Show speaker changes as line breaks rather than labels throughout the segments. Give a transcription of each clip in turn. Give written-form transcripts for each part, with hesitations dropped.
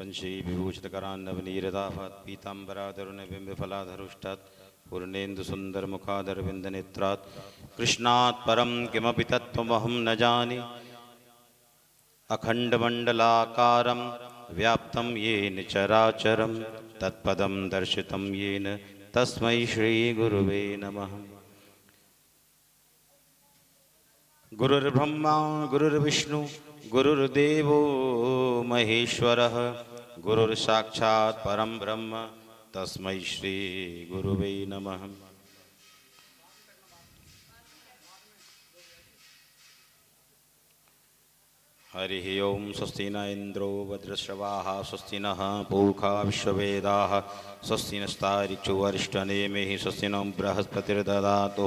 वंशी विभूषितकरान्नवनीरदाभात् पीताम्बराधरुणबिम्बफलाधरुष्टात् पूर्णेन्दुसुन्दरमुखादरविन्दनेत्रात् कृष्णात् परं किमपि तत्त्वमहं न जाने अखण्डमण्डलाकारं व्याप्तं येन चराचरं तत्पदं दर्शितं येन तस्मै श्रीगुरुवे नमः। गुरुर्ब्रह्मा गुरुर्विष्णु गुरुर्देवो महेश्वरः गुरुर्साक्षात् परं ब्रह्म तस्मै श्री गुरुवे नमः। हरिः ओं स्वस्ति न इंद्रो वज्रश्रवाः स्वस्ति नः पूषा विश्ववेदाः स्वस्ति नस्तारिक्षो अरिष्टनेमिः स्वस्ति नो बृहस्पतिर्दधातु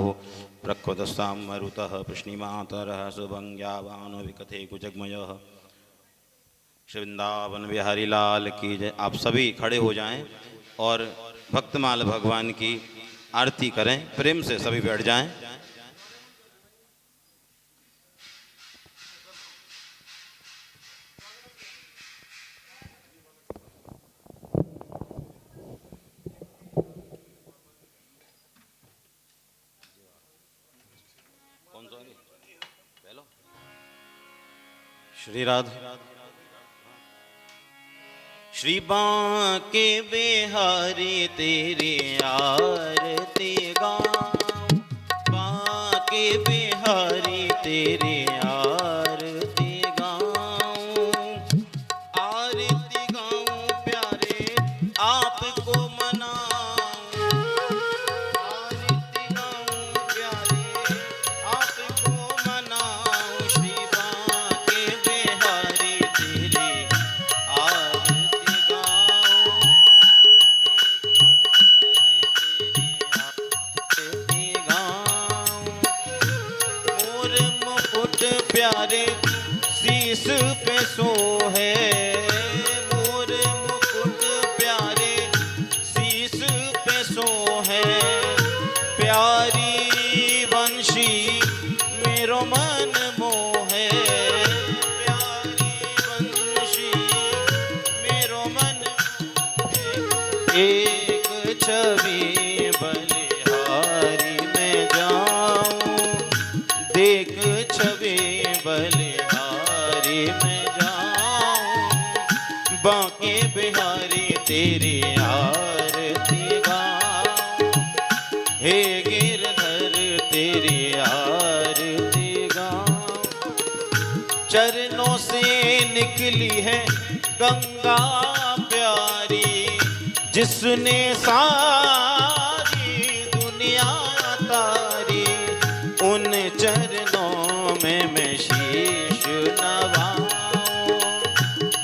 प्रकृतस्तां मरुतः प्रश्निमातरः शुभं यावानो विकथे कुजग्मयः। श्री वृंदावन बिहारी लाल की जय। आप सभी खड़े हो जाएं और भक्तमाल भगवान की आरती करें। प्रेम से सभी बैठ जाएं। श्री राधे। श्री बांके बिहारी तेरी आरती गाऊं, बांके बिहारी तेरी आरती गाऊं, आरती गाऊं प्यारे आपको मनाऊं, आरती गाऊं प्यारे आपको मनाऊं। श्री बांके बिहारी तेरी आरती गाऊं, आरती गाऊं। मोर मुकुट प्यारे शीस पे सोहे, मोर मुकुट प्यारे शीस पे सोहे, प्यारी वंशी मेरो मन मोहे, प्यारी वंशी मेरो मन। एक छवि बलिहारी में जाऊं, देख छवि बलिहारी में जाऊं, बांके बिहारी तेरी आरती गाऊं, हे गिरधर तेरी आरती गाऊं। चरणों से निकली है गंगा प्यारी, जिसने सारी दुनिया तारी, उन चरणों में मैं शीश नवाऊं,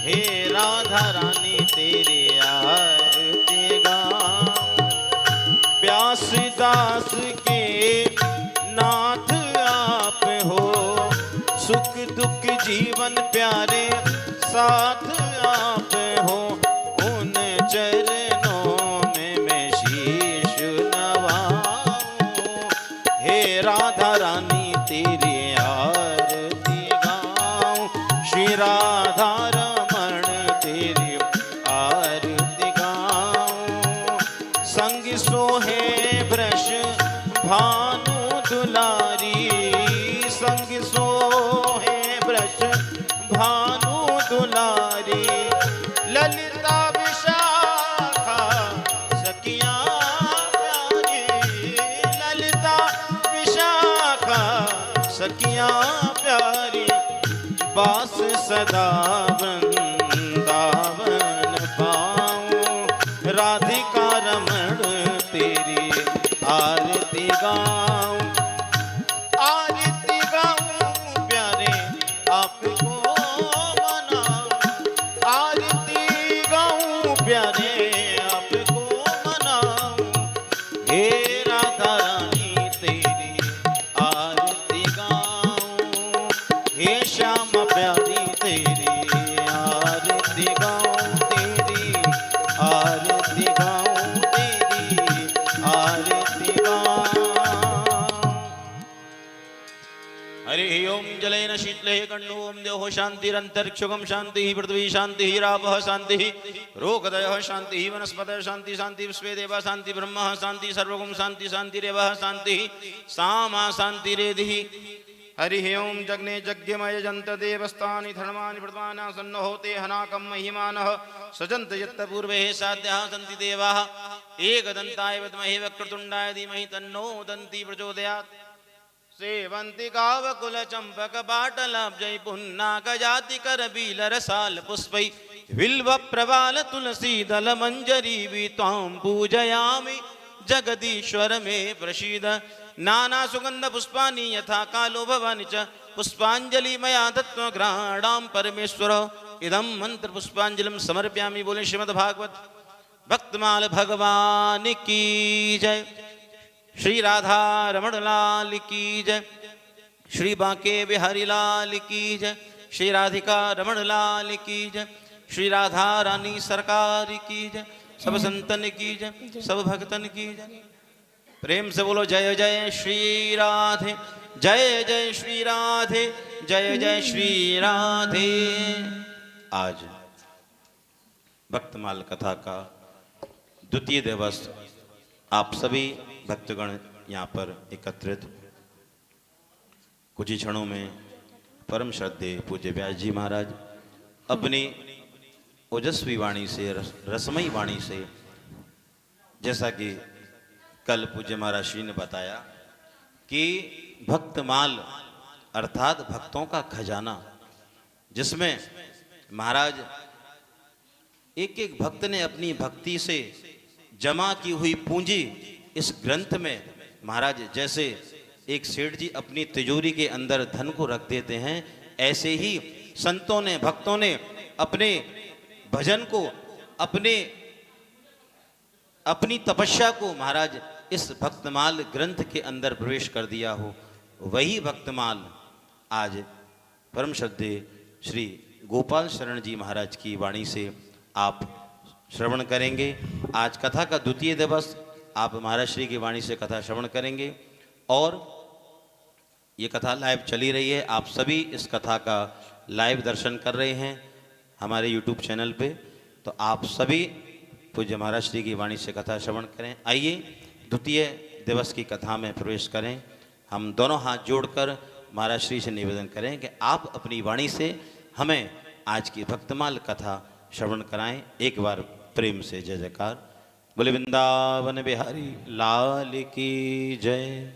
हे राधा रानी तेरी आरती गाऊं। व्यासदास के नाथ आप हो, सुख दुख जीवन प्यारे साथ आप हो, उन चरणों में मैं शीश नवाऊं, हे राधा रानी तेरी आरती गाऊं, श्री राधा रमण तेरी आरती गाऊं। संग सोहे वृष भानु दुलारी, संग सोहे वृष भानु दुलारी, ललिता विशाखा सखियां प्यारी, ललिता विशाखा सखियां प्यारी, बास सदा वृंदावन पाऊं, राधिका रमण तेरी आरती गाऊं, आरती गाऊं प्यारे आपको मनाऊं, आरती गाऊं प्यारे आपको मनाऊं, हे राधा रानी तेरी आरती गाऊं, हे श्याम प्यारी तेरी आरती गाऊं, तेरी आरती गाऊं, तेरी आरती गाऊं। हरि ओम जलेन शीतले कण्णो ओम देहो शांतिरंतरिक्षुगम शांति पृथ्वी शांति रापः शांति रोगदयः शांति वनस्पतयः शांति शांति विश्वे देवा शांति ब्रह्म शांति सर्वगुण शांति शांतिरेवः शांति सामा शांतिरेधि हरि ओम जग्ने यज्ञमय जंत देवस्तानि धर्मानि प्रदाना सन्न होते हनाकम महिमानः सजंत यत्त पूर्वे साध्याः सन्ति देवाः एकदन्ताय विद्महे वक्रतुण्डाय धीमहि तन्नो दन्ति प्रचोदयात् सेवंती कावकुल चंपक बाटलाब्जै पुन्नाक जाति कर बीलर साल पुष्पै विल्व प्रवाल तुलसी दल मंजरी वित्वां पूजयामि जगदीश्वर मे प्रसीद नाना सुगंध पुष्पानि यथा कालो भवानि च पुष्पांजलि मया दत्त्वा ग्रहाणां परमेश्वर इदं मंत्र पुष्पांजलिं समर्पयामि। बोले श्रीमद् भागवत भक्तमाल भगवान की जय। श्री राधा रमण लाल की जय। श्री बांके बिहारी लाल की जय। श्री राधिका रमण लाल की जय। श्री राधा रानी सरकार की जय। सब संतन की जय, सब भक्तन की जय। प्रेम से बोलो जय जय श्री राधे, जय जय श्री राधे, जय जय श्री राधे। आज भक्तमाल कथा का द्वितीय दिवस, आप सभी भक्तगण यहाँ पर एकत्रित कुछ ही क्षणों में परम श्रद्धेय पूज्य व्यास जी महाराज अपनी ओजस्वी वाणी से, रसमयी वाणी से, जैसा कि कल पूज्य महाराज श्री ने बताया कि भक्तमाल अर्थात भक्तों का खजाना, जिसमें महाराज एक एक भक्त ने अपनी भक्ति से जमा की हुई पूंजी इस ग्रंथ में महाराज जैसे एक सेठ जी अपनी तिजोरी के अंदर धन को रख देते हैं, ऐसे ही संतों ने, भक्तों ने अपने भजन को, अपनी तपस्या को महाराज इस भक्तमाल ग्रंथ के अंदर प्रवेश कर दिया हो। वही भक्तमाल आज परम श्रद्धेय श्री गोपाल शरण जी महाराज की वाणी से आप श्रवण करेंगे। आज कथा का द्वितीय दिवस, आप महाराज श्री की वाणी से कथा श्रवण करेंगे और ये कथा लाइव चली रही है। आप सभी इस कथा का लाइव दर्शन कर रहे हैं हमारे यूट्यूब चैनल पे, तो आप सभी पूज्य महाराज श्री की वाणी से कथा श्रवण करें। आइए द्वितीय दिवस की कथा में प्रवेश करें। हम दोनों हाथ जोड़कर महाराज श्री से निवेदन करें कि आप अपनी वाणी से हमें आज की भक्तमाल कथा श्रवण कराएं। एक बार प्रेम से जय जयकार। बोले वृंदावन बिहारी लाल की जय।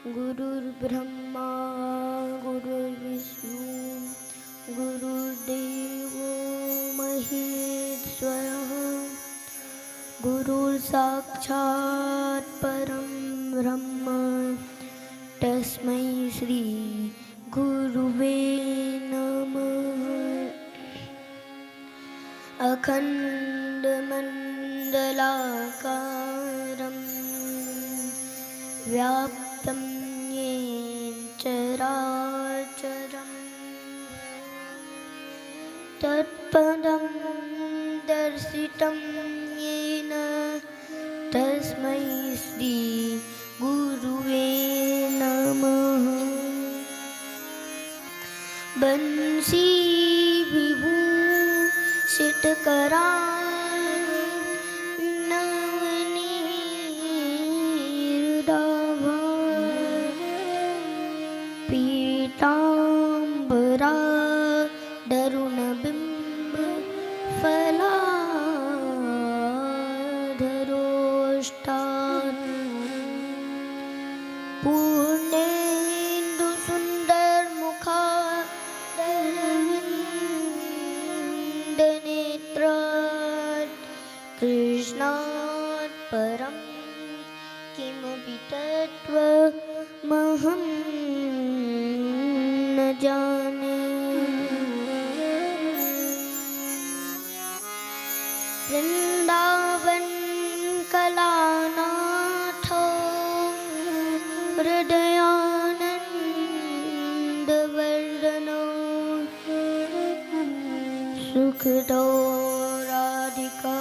गुरुर्ब्रह्मा गुरुर्विष्णु गुरुर्देवो महेश्वरः गुरुर्साक्षात् परं ब्रह्म तस्मै श्री गुरुवे नमः। अखण्डमण्डलाकारं व्याप्तं येन चराचरं तत्पदं दर्शितं येन तस्मै श्री गुरुवे नमः। बंसी विभूषितकरां नवनीत गोष्ठात् पूर्णेन्दु सुन्दर मुखारविन्दनेत्रात् कृष्णात् परं किमपि तत्त्वमहं न जाने। वृन्दावन कलानाथ हृदयानन्दवर्धनो सुखदो राधिका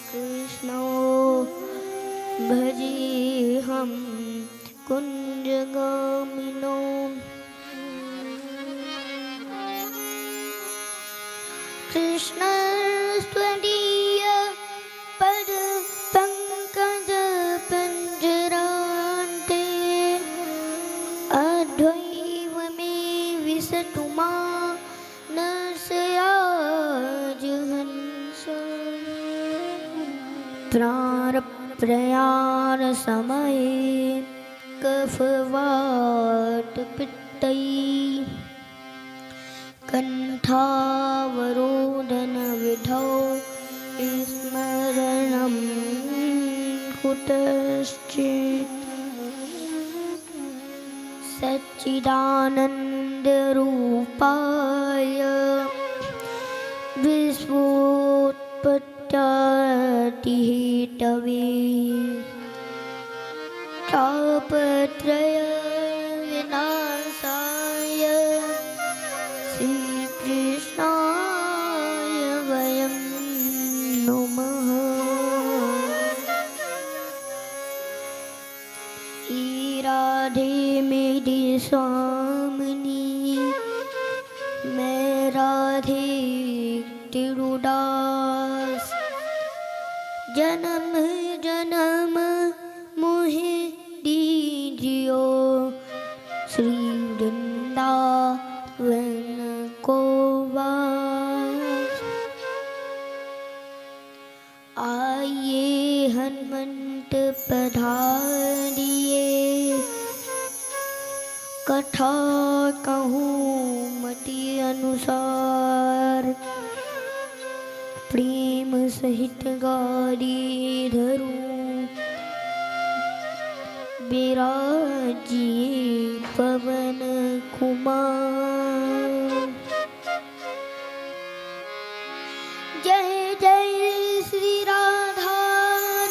कृष्णो भजेऽहं कुञ्जगामिनो। कृष्ण स्वदीय पद पंकज पंजरान्ते अद्वैव मे विसतु मानसयाजहंस। प्रारप्रयाण समये कफवातपित्तैः कण्ठावरोधनविधौ स्मरणं कुतश्चित्। सच्चिदानन्दरूपाय विश्वोत्पत्त्यादिहेतवे तापत्रय विनाशाय श्रीकृष्णाय वयं नुमः। हे राधे मेरी स्वामिनी मैं राधे तिरुदास जन्म जन्म मोहे दीजियो श्री वृंदावन को वास। आइए हनुमंत पधारिए कथा कहूँ मति अनुसार प्रेम सहित गारी धरूं विराजिए पवन कुमार। जय जय श्री राधा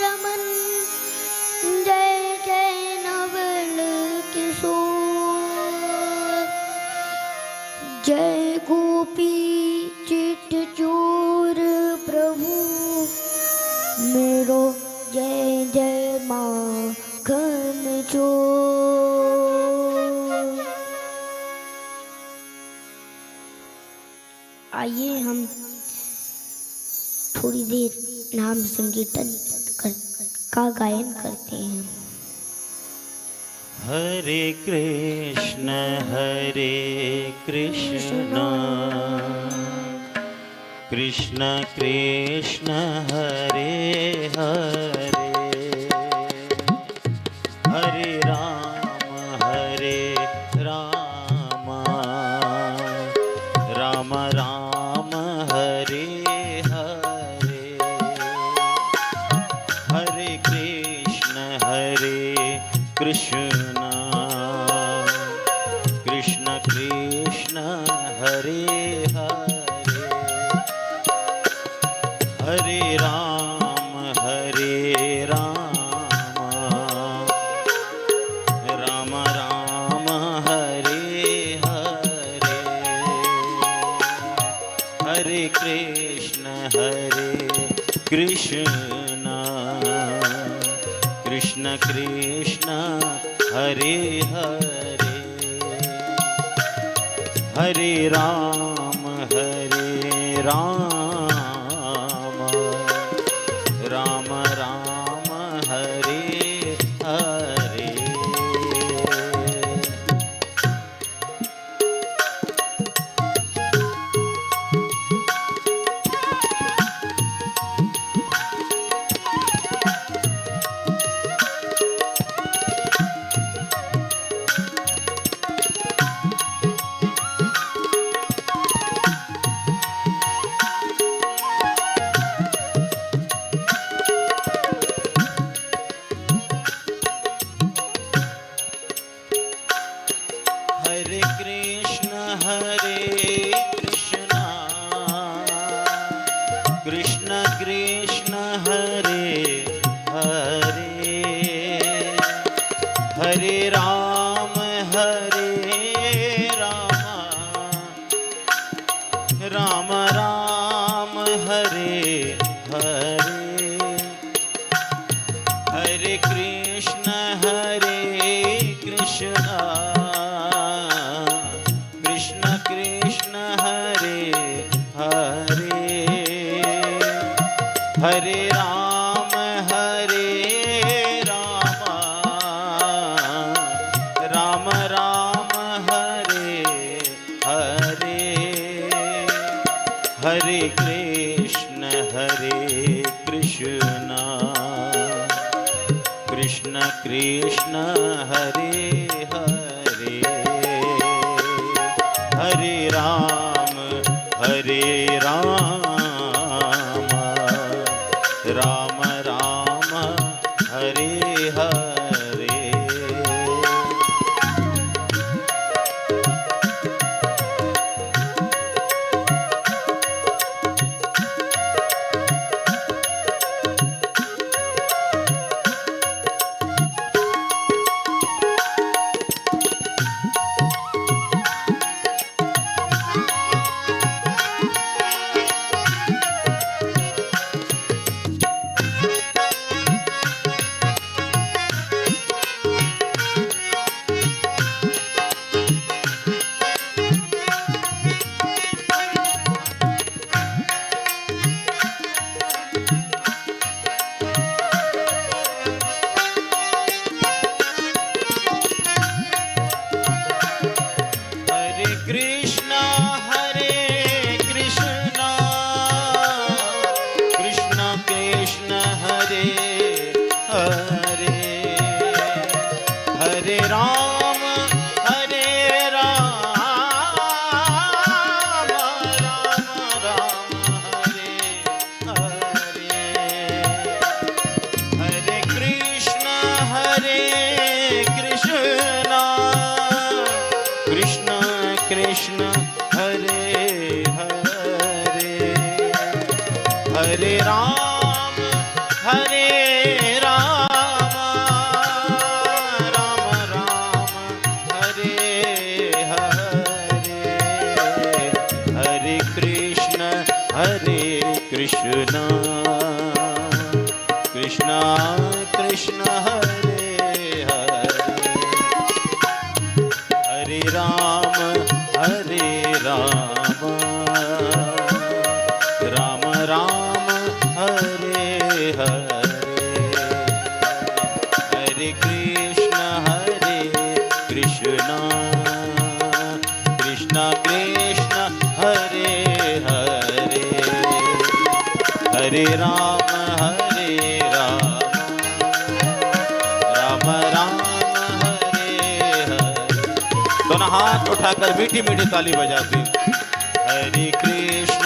रमन जय जय नवल किशोर जय गोपी चित चोर प्रभु मेरो जय जय माखन चोर। आइए हम थोड़ी देर नाम संकीर्तन का गायन करते हैं।
हरे कृष्ण कृष्ण कृष्ण हरे हरे हरे राम राम राम हरे हरे हरे कृष्ण कृष्ण कृष्ण हरे हरे हरे राम राम राम हरे हरे हरे कृष्ण कृष्ण कृष्ण हरे हरे हरे राम राम राम हरे हरे हरे राम राम राम हरे हरे, हरे कृष्ण कृष्ण कृष्ण हरे हरे, हरे राम राम राम हरे हरे, हरे कृष्ण कृष्ण कृष्ण हरे हरे, हरे राम राम राम हरे हरे। कृष्ण हरे हरे, हरे राम राम राम हरे हरे, हरे कृष्ण कृष्ण कृष्ण हरे हरे, हरे राम राम राम हरे हरे, हरे कृष्ण कृष्ण कृष्ण हरे हरे, हरे राम राम हरे हरे। दोनों हाथ उठाकर मीठी मीठी ताली बजाते, हरे कृष्ण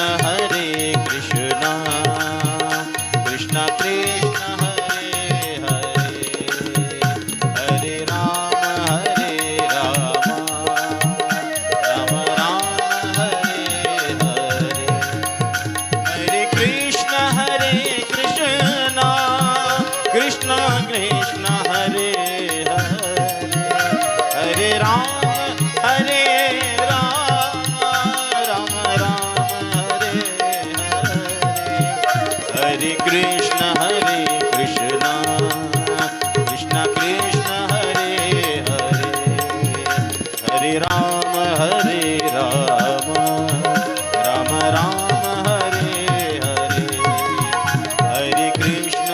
कृष्ण कृष्ण हरे हरे, हरे राम राम हरे हरे, हरे कृष्ण कृष्ण कृष्ण हरे हरे, हरे राम राम हरे हरे, हरे कृष्ण कृष्ण कृष्ण हरे हरे, हरे राम राम हरे हरे, हरे कृष्ण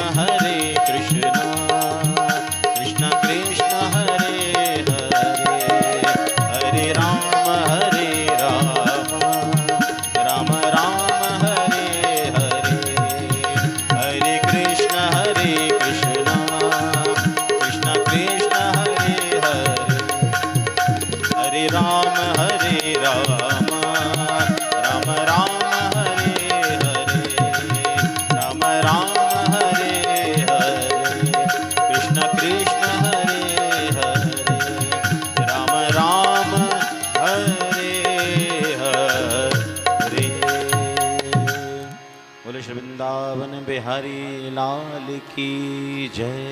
कृष्ण कृष्ण हरे हरे, हरे राम राम हरे हरे, हरे कृष्ण कृष्ण कृष्ण हरे हरे, हरे राम राम हरे हरे, राम हरे हरे, कृष्ण हरे हरे, राम हरे हरे। बोले श्री वृंदावन बिहारी लाल की जय।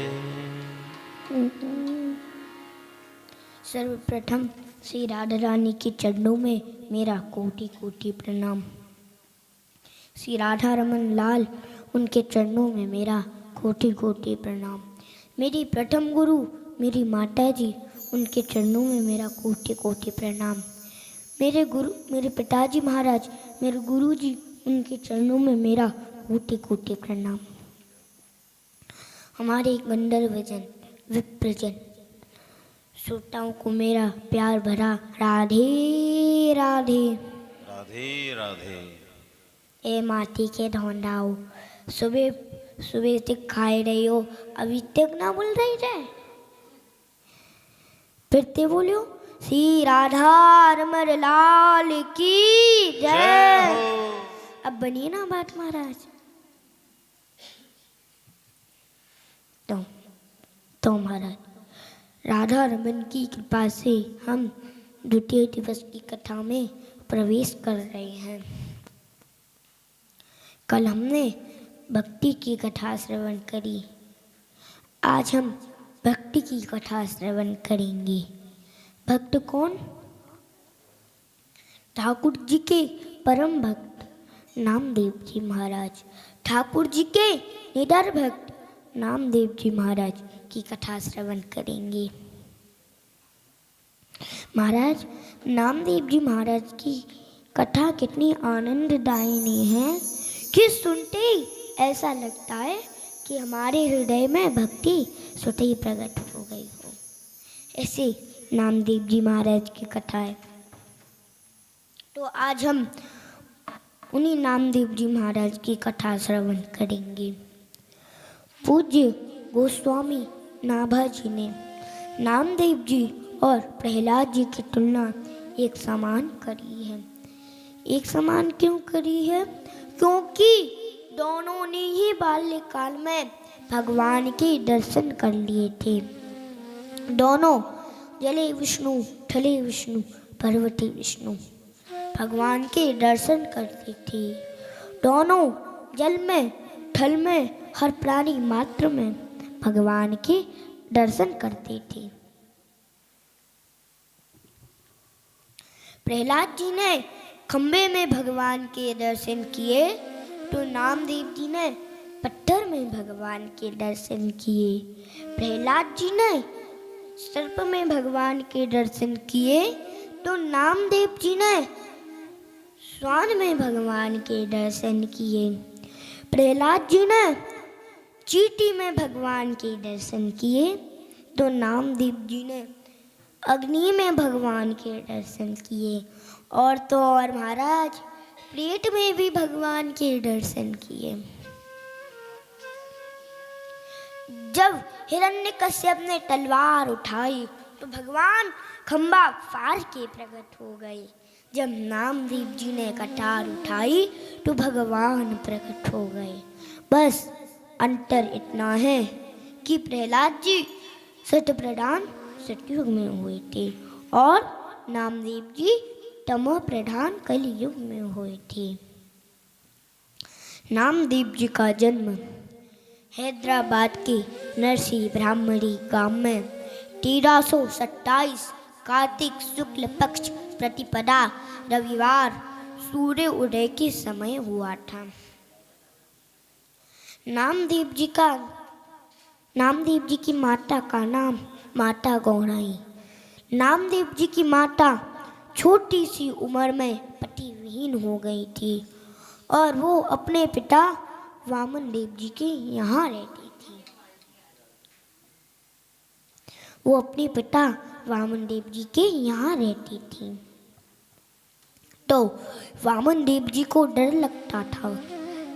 सर्वप्रथम श्री राधा रानी के चरणों में मेरा कोटि कोटि प्रणाम। श्री राधा रमन लाल उनके चरणों में मेरा कोटि कोटि प्रणाम। मेरी प्रथम गुरु मेरी माता जी, उनके चरणों में मेरा कोटि कोटि प्रणाम। मेरे पिताजी महाराज, मेरे गुरु जी, उनके चरणों में मेरा कोटि कोटि प्रणाम। हमारे गंधर्व जन, विप्रजन, श्रोताओं को मेरा प्यार भरा राधे राधे।
राधे राधे।
ए माटी के ढोंडाओ, सुबह सुबह से खाए रही हो, अभी तक ना बोल रही है। फिर ते बोलियो, श्री राधा रमन लाल की जय। अब बनिए ना बात महाराज। तो महाराज, राधा रमन की कृपा से हम द्वितीय दिवस की कथा में प्रवेश कर रहे हैं। कल हमने भक्ति की कथा श्रवण करी, आज हम भक्ति की कथा श्रवण करेंगे। भक्त कौन? ठाकुर जी के परम भक्त नामदेव जी महाराज, ठाकुर जी के निडर भक्त नामदेव जी महाराज की कथा श्रवण करेंगे। महाराज, नामदेव जी महाराज की कथा कितनी आनंददायिनी है कि सुनते ही ऐसा लगता है कि हमारे हृदय में भक्ति स्वतः ही प्रकट हो गई हो। ऐसे नामदेव जी महाराज की कथा है। तो आज हम उन्हीं नामदेव जी महाराज की कथा श्रवण करेंगे। पूज्य गोस्वामी नाभा जी ने नामदेव जी और प्रहलाद जी की तुलना एक समान करी है। एक समान क्यों करी है? क्योंकि दोनों ने ही बाल्यकाल में भगवान के दर्शन कर लिए थे। दोनों जले विष्णु, थले विष्णु, पर्वते विष्णु भगवान के दर्शन करते थे। दोनों जल में, थल में, हर प्राणी मात्र में भगवान के दर्शन करते थे। प्रहलाद जी ने खंबे में भगवान के दर्शन किए, तो नामदेव जी ने पत्थर में भगवान के दर्शन किए। प्रहलाद जी ने सर्प में भगवान के दर्शन किए, तो नामदेव जी ने श्वान में भगवान के दर्शन किए। प्रहलाद जी ने चींटी में भगवान के दर्शन किए, तो नामदेव जी ने अग्नि में भगवान के दर्शन किए। और तो और महाराज, प्लेट में भी भगवान के दर्शन किए। जब हिरण्यकश्यप ने तलवार उठाई, तो भगवान खंबा फाड़ के प्रकट हो गए। जब नामदेव जी ने कटार उठाई, तो भगवान प्रकट हो गए। बस अंतर इतना है कि प्रहलाद जी सत्य प्रधान सतयुग में हुए थे और नामदेव जी तमो प्रधान कलयुग में हुए थे। नामदेव जी का जन्म हैदराबाद के नरसी ब्राह्मणी गांव में 1327 कार्तिक शुक्ल पक्ष प्रतिपदा रविवार सूर्य उदय के समय हुआ था। नामदेव जी की माता का नाम माता गौराई। नामदेव जी की माता छोटी सी उम्र में पति विहीन हो गई थी और वो अपने पिता वामन देव जी के यहाँ रहती थी। वो अपने पिता वामन देव जी के यहाँ रहती थी। तो वामन देव जी को डर लगता था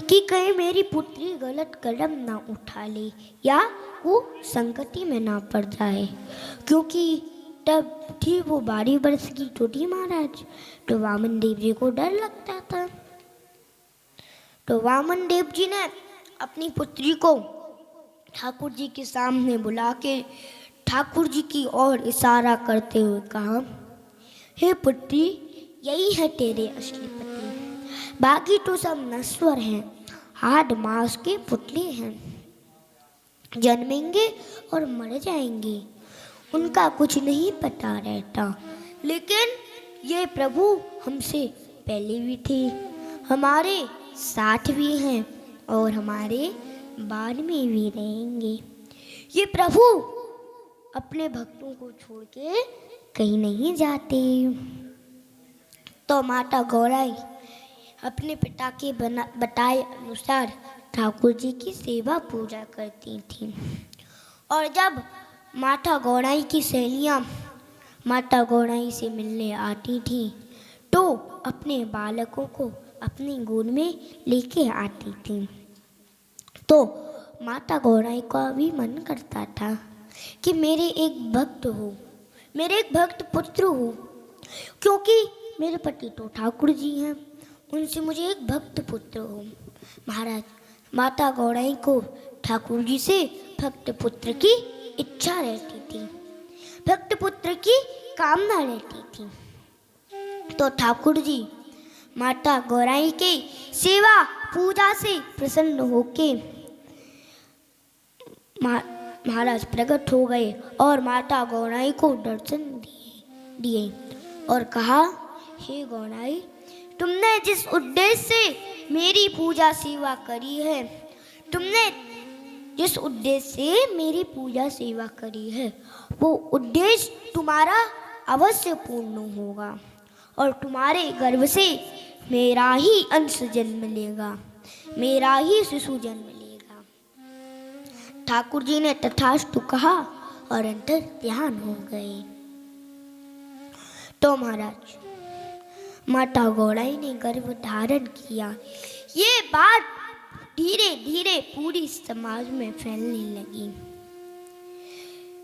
कि कहीं मेरी पुत्री गलत कदम ना उठा ले या वो संकटी में ना पड़ जाए, क्योंकि तब थी वो 12 वर्ष की छोटी महाराज। तो वामन देव जी को डर लगता था। तो वामन देव जी ने अपनी पुत्री को ठाकुर जी के सामने बुला के ठाकुर जी की ओर इशारा करते हुए कहा, हे पुत्री, यही है तेरे असली पति, बाकी तो सब नश्वर हैं, हाथ मांस के पुतले हैं, जन्मेंगे और मर जाएंगे। उनका कुछ नहीं पता रहता। लेकिन ये प्रभु हमसे पहले भी थे, हमारे साथ भी हैं और हमारे बाद में भी रहेंगे। ये प्रभु अपने भक्तों को छोड़ के कहीं नहीं जाते। तो माता गौराई अपने पिता के बताए अनुसार ठाकुर जी की सेवा पूजा करती थी। और जब माता गौराई की सहेलियाँ माता गौराई से मिलने आती थीं तो अपने बालकों को अपनी गोद में लेके आती थीं। तो माता गौराई का भी मन करता था कि मेरे एक भक्त हो, मेरे एक भक्त पुत्र हो, क्योंकि मेरे पति तो ठाकुर जी हैं, उनसे मुझे एक भक्त पुत्र हो। महाराज, माता गौराई को ठाकुर जी से भक्त पुत्र की इच्छा रहती थी, भक्त पुत्र की कामना रहती थी। तो ठाकुर जी माता गौराई के सेवा पूजा से प्रसन्न होके महाराज प्रकट हो गए और माता गौराई को दर्शन दिए और कहा, हे गौराई, तुमने जिस उद्देश्य से मेरी पूजा सेवा करी है, तुमने जिस उद्देश्य से मेरी पूजा सेवा करी है, वो उद्देश्य तुम्हारा अवश्य पूर्ण होगा और तुम्हारे गर्भ से मेरा ही अंश जन्म लेगा, मेरा ही शिशु जन्म लेगा। ठाकुर जी ने तथास्तु कहा और अंतर ध्यान हो गए। तो महाराज माता गौराई ने गर्भ धारण किया। ये बात धीरे धीरे पूरी समाज में फैलने लगी।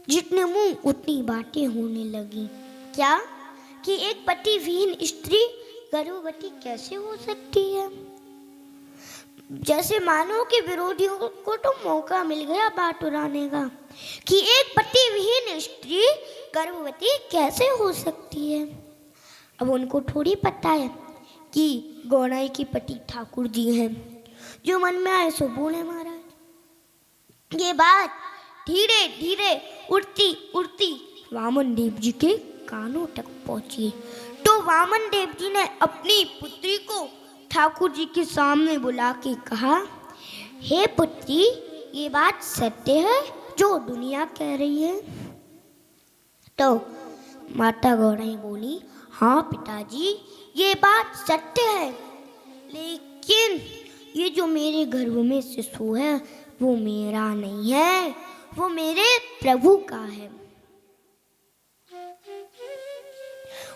जितने मुंह उतनी बातें होने लगी। क्या कि एक पतिविहीन स्त्री गर्भवती कैसे हो सकती है? जैसे मानव के विरोधियों को तो मौका मिल गया बात उड़ाने का कि एक पतिविहीन स्त्री गर्भवती कैसे हो सकती है। अब उनको थोड़ी पता है कि गौराई के पति ठाकुर जी हैं, जो मन में आए सो बोले महाराज। ये बात धीरे धीरे उड़ती उड़ती वामन देव जी के कानों तक पहुंची। तो वामन देव जी ने अपनी पुत्री को ठाकुर जी के सामने बुला के कहा, हे पुत्री, ये बात सत्य है जो दुनिया कह रही है? तो माता गौराई बोली, हाँ पिताजी, ये बात सत्य है, लेकिन ये जो मेरे गर्भ में शिशु है वो मेरा नहीं है, वो मेरे प्रभु का है।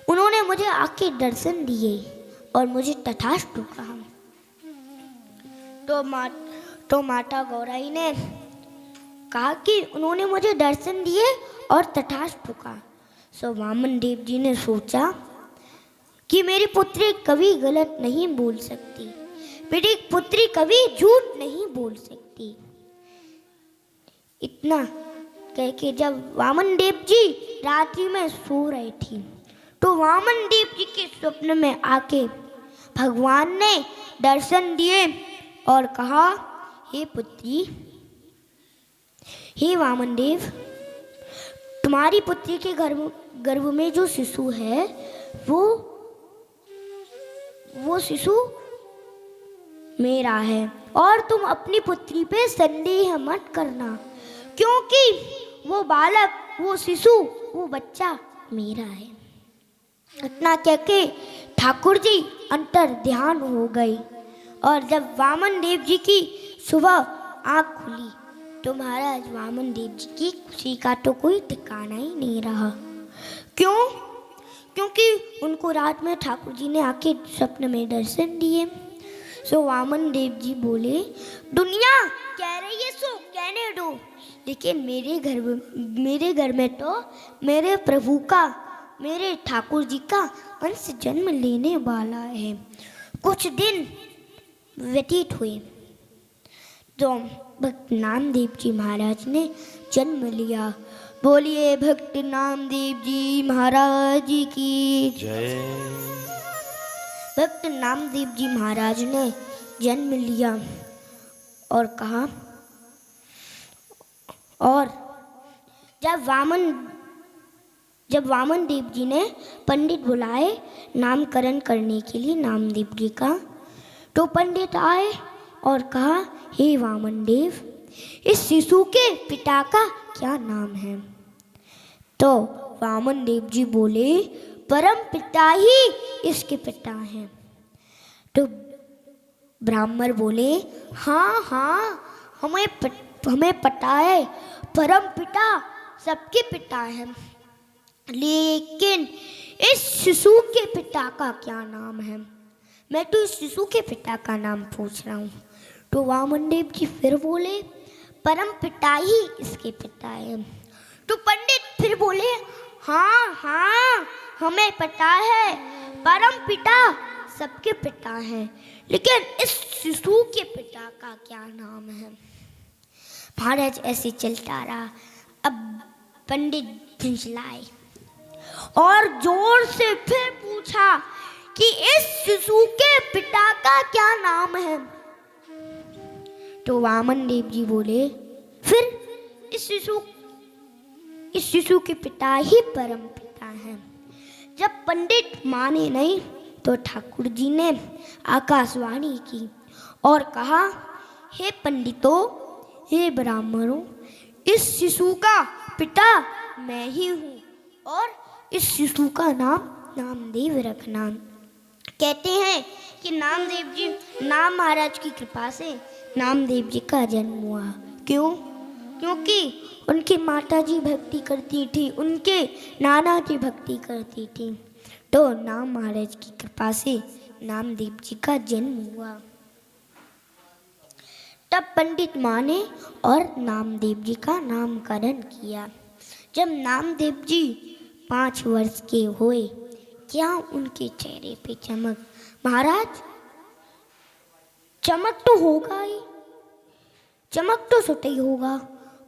उन्होंने मुझे आके दर्शन दिए और मुझे तथास्तु कहा। तो माता गौराई ने कहा कि उन्होंने मुझे दर्शन दिए और तथास्तु कहा। सो वामन देव जी ने सोचा कि मेरी पुत्री कभी गलत नहीं बोल सकती, मेरी पुत्री कभी झूठ नहीं बोल सकती। इतना कह के जब वामन देव जी रात्रि में सो रही थी तो वामन देव जी के स्वप्न में आके भगवान ने दर्शन दिए और कहा, हे पुत्री, हे वामन देव, तुम्हारी पुत्री के गर्भ में जो शिशु है वो शिशु मेरा है और तुम अपनी पुत्री पे संदेह मत करना, क्योंकि वो बालक, वो शिशु, वो बच्चा मेरा है। इतना कह के ठाकुर जी अंतर ध्यान हो गए और जब वामन देव जी की सुबह आँख खुली तो महाराज वामन देव जी की खुशी का तो कोई ठिकाना ही नहीं रहा। क्यों? क्योंकि उनको रात में ठाकुर जी ने आके स्वप्न में दर्शन दिए। सो वामन देव जी बोले, दुनिया कह रही है सो कहने दो, लेकिन मेरे घर में तो मेरे प्रभु का, मेरे ठाकुर जी का अंश जन्म लेने वाला है। कुछ दिन व्यतीत हुए तो भक्त नामदेव जी महाराज ने जन्म लिया। बोलिए भक्त नामदेव जी महाराज की
जय।
भक्त नामदेव जी महाराज ने जन्म लिया और कहा, और जब वामन जब वामन देव जी ने पंडित बुलाए नामकरण करने के लिए नामदेव जी का, तो पंडित आए और कहा, हे वामन देव, इस शिशु के पिता का क्या नाम है? तो वामन देव जी बोले, परम पिता ही इसके पिता हैं। तो ब्राह्मण बोले, हाँ हाँ, हमें पता है, परम पिता सबके पिता हैं, लेकिन इस शिशु के पिता का क्या नाम है? मैं तो इस शिशु के पिता का नाम पूछ रहा हूँ। तो वामन देव जी फिर बोले, परम पिता ही इसके पिता हैं। तो पंडित फिर बोले, हाँ हाँ, हमें पता है, परम पिता सबके पिता हैं, लेकिन इस शिशु के पिता का क्या नाम है? महाराज ऐसे चलता रहा। अब पंडित झुंझलाए और जोर से फिर पूछा कि इस शिशु के पिता का क्या नाम है? तो वामन देव जी बोले, फिर इस शिशु के पिता ही परम पिता हैं। जब पंडित माने नहीं तो ठाकुर जी ने आकाशवाणी की और कहा, हे पंडितों, हे ब्राह्मणों, इस शिशु का पिता मैं ही हूँ और इस शिशु का नाम नामदेव रखना। कहते हैं कि नामदेव जी, नाम महाराज की कृपा से नामदेव जी का जन्म हुआ। क्यों? क्योंकि उनकी माता जी भक्ति करती थी, उनके नाना जी भक्ति करती थी, तो नाम महाराज की कृपा से नामदेव जी का जन्म हुआ। तब पंडित माने और नामदेव जी का नामकरण किया। जब नामदेव जी 5 वर्ष के हुए, क्या उनके चेहरे पे चमक, महाराज चमक तो होगा ही, चमक तो सुते ही होगा,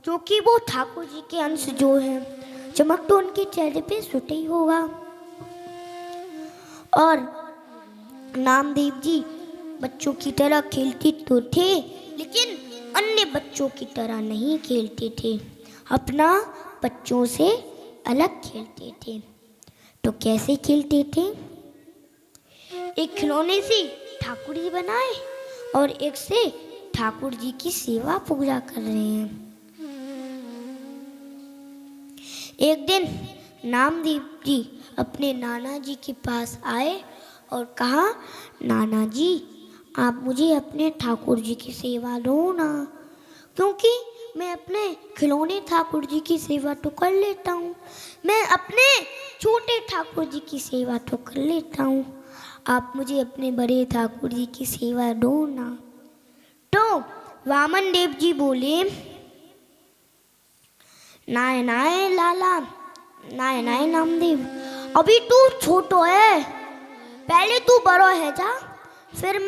क्योंकि वो ठाकुर जी के अंश जो है, चमक तो उनके चेहरे पे सुते ही होगा। और नामदेव जी बच्चों की तरह खेलते तो थे, लेकिन अन्य बच्चों की तरह नहीं खेलते थे, अपना बच्चों से अलग खेलते थे। तो कैसे खेलते थे? एक खिलौने से ठाकुर जी बनाए और एक से ठाकुर जी की सेवा पूजा कर रहे हैं। एक दिन नामदेव जी अपने नाना जी के पास आए और कहा, नाना जी, आप मुझे अपने ठाकुर जी की सेवा दो ना, क्योंकि मैं अपने खिलौने ठाकुर जी की सेवा तो कर लेता हूँ, मैं अपने छोटे ठाकुर जी की सेवा तो कर लेता हूँ, आप मुझे अपने बड़े ठाकुर जी की सेवा दो ना। तो वामन देव जी बोले, नाय नाय लाला, नाय नाय नामदेव, अभी तू छोटो है, पहले तू बड़ो है जा, फिर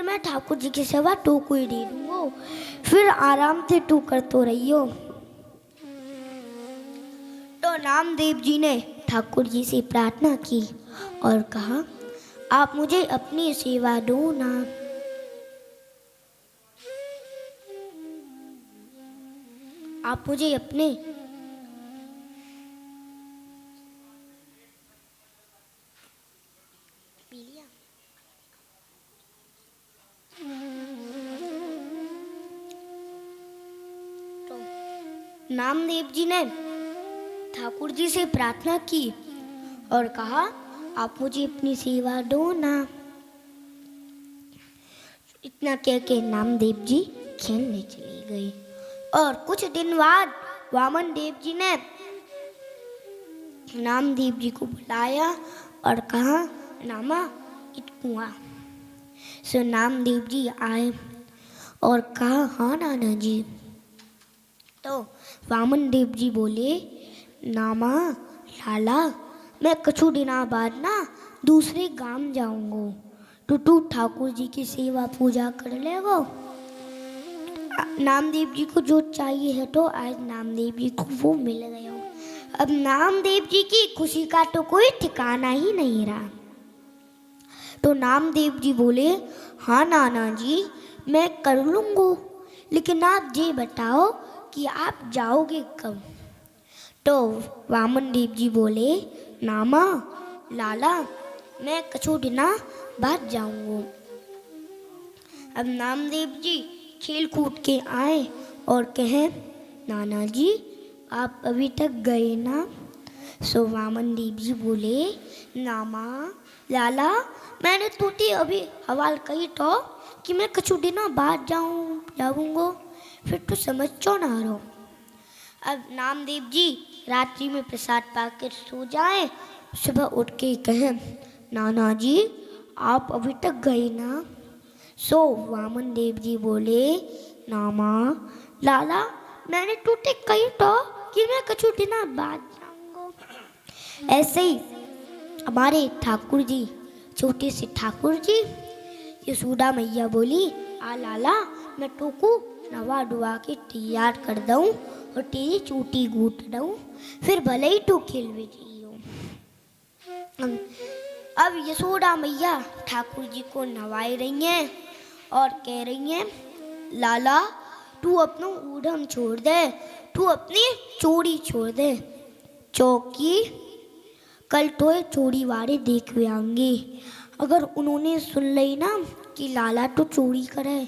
मैं ठाकुर जी की सेवा तू को ही दे दूंगा, फिर आराम से तू कर तो रहियो। तो नामदेव जी ने ठाकुर जी से प्रार्थना की और कहा, आप मुझे अपनी सेवा दो ना। आप मुझे अपने नामदेव जी ने ठाकुर जी से प्रार्थना की और कहा, आप मुझे अपनी सेवा दो ना। इतना कह के नामदेव जी खेलने चली गई और कुछ दिन बाद वामन देव जी ने नामदेव जी को बुलाया और कहा, नामा इतकुआ। सो नामदेव जी आए और कहा, हाँ नाना जी। तो वामन देव जी बोले, नामा लाला, मैं कछु दिना बाद ना दूसरे गांव जाऊंगा, तो तू ठाकुर जी की सेवा पूजा कर लेगो। नामदेव जी को जो चाहिए है तो आज नामदेव जी को वो मिल गया। अब नामदेव जी की खुशी का तो कोई ठिकाना ही नहीं रहा। तो नामदेव जी बोले, हाँ नाना जी, मैं कर लूँगा, लेकिन आप ये बताओ कि आप जाओगे कब। तो वामन देव जी बोले, नामा लाला मैं कछु दिना बाद जाऊंगा। अब नामदेव जी खेल कूद के आए और कहे, नाना जी आप अभी तक गए ना? सो वामन देव जी बोले, नामा लाला मैंने तुझे अभी हवाल कही तो कि मैं कछु दिना बाद जाऊंगा, फिर तो समझ क्यों ना रहो। अब नामदेव जी रात्रि में प्रसाद पाकर सो जाए, सुबह उठ के कहें, नाना जी आप अभी तक गए ना? सो वामन देव जी बोले, नामा लाला मैंने तुझे कही तो कि मैं कछु दिना बाद जाऊंगा। ऐसे ही हमारे ठाकुर जी, छोटे से ठाकुर जी, यशोदा मैया बोली, आ लाला मैं तुमको नवा डुआ के तैयार कर दूँ और तेरी चोटी गूंथ दूँ, फिर भले ही तू खिलवे जियो। अब यशोदा मैया ठाकुर जी को नवाई रही हैं और कह रही हैं, लाला तू अपना ऊधम छोड़ दे, तू अपनी चोरी छोड़ दे, चौकी कल तो चोरी वाले देख हुए आएंगे। अगर उन्होंने सुन ली ना कि लाला तो चोरी करे,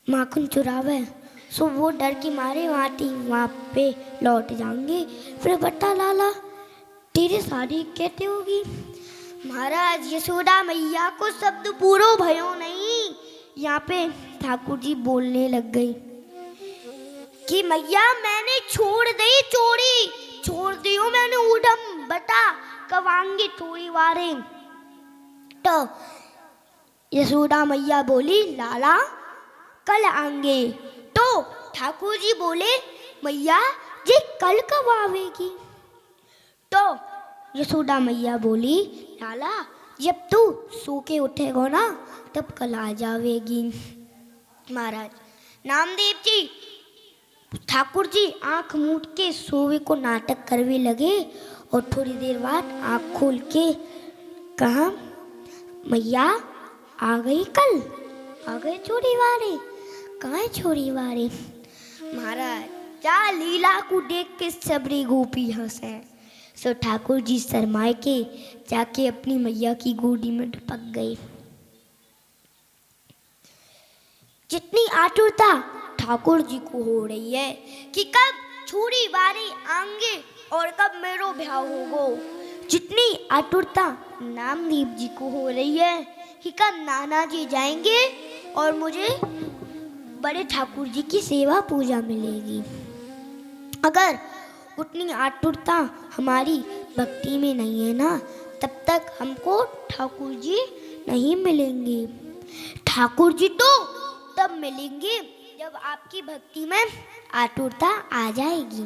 माखन चुरावे, सो वो डर के मारे वहाँ पे लौट जाएंगे। फिर बता लाला तेरी शादी कैसे होगी? महाराज यशोदा मैया को शब्द पूरो भयो नहीं। यहाँ पे ठाकुर जी बोलने लग गई कि मैया मैंने छोड़ दी चोरी, छोड़ दियो मैंने ऊधम, बता कब आएंगे चोरी वाले? तो यशोदा मैया बोली, लाला कल आएंगे। तो ठाकुर जी बोले, मैया जी कल कब आवेगी? तो यशोदा मैया बोली, लाला जब तू सो के उठेगा ना तब कल आ जावेगी। महाराज नामदेव जी ठाकुर जी आंख मूंद के सोवे को नाटक करने लगे और थोड़ी देर बाद आंख खोल के कहा, मैया आ गई कल, आ गए चोरी वाले, कहाँ है चोरी वाले? महाराज जा लीला को देख के सबरी गोपी हंसे। सो ठाकुर जी शर्माए के जाके अपनी मैया की गोदी में ढपक गए। जितनी आतुरता ठाकुर जी को हो रही है कि कब चोरी वाले आएंगे और कब मेरो ब्याह होगा, जितनी आतुरता नामदेव जी को हो रही है कि कब नाना जी जाएंगे और मुझे बड़े ठाकुर जी की सेवा पूजा मिलेगी। अगर उतनी आतुरता हमारी भक्ति में नहीं है ना, तब तक हमको ठाकुर जी नहीं मिलेंगे। ठाकुर जी तो तब मिलेंगे जब आपकी भक्ति में आतुरता आ जाएगी।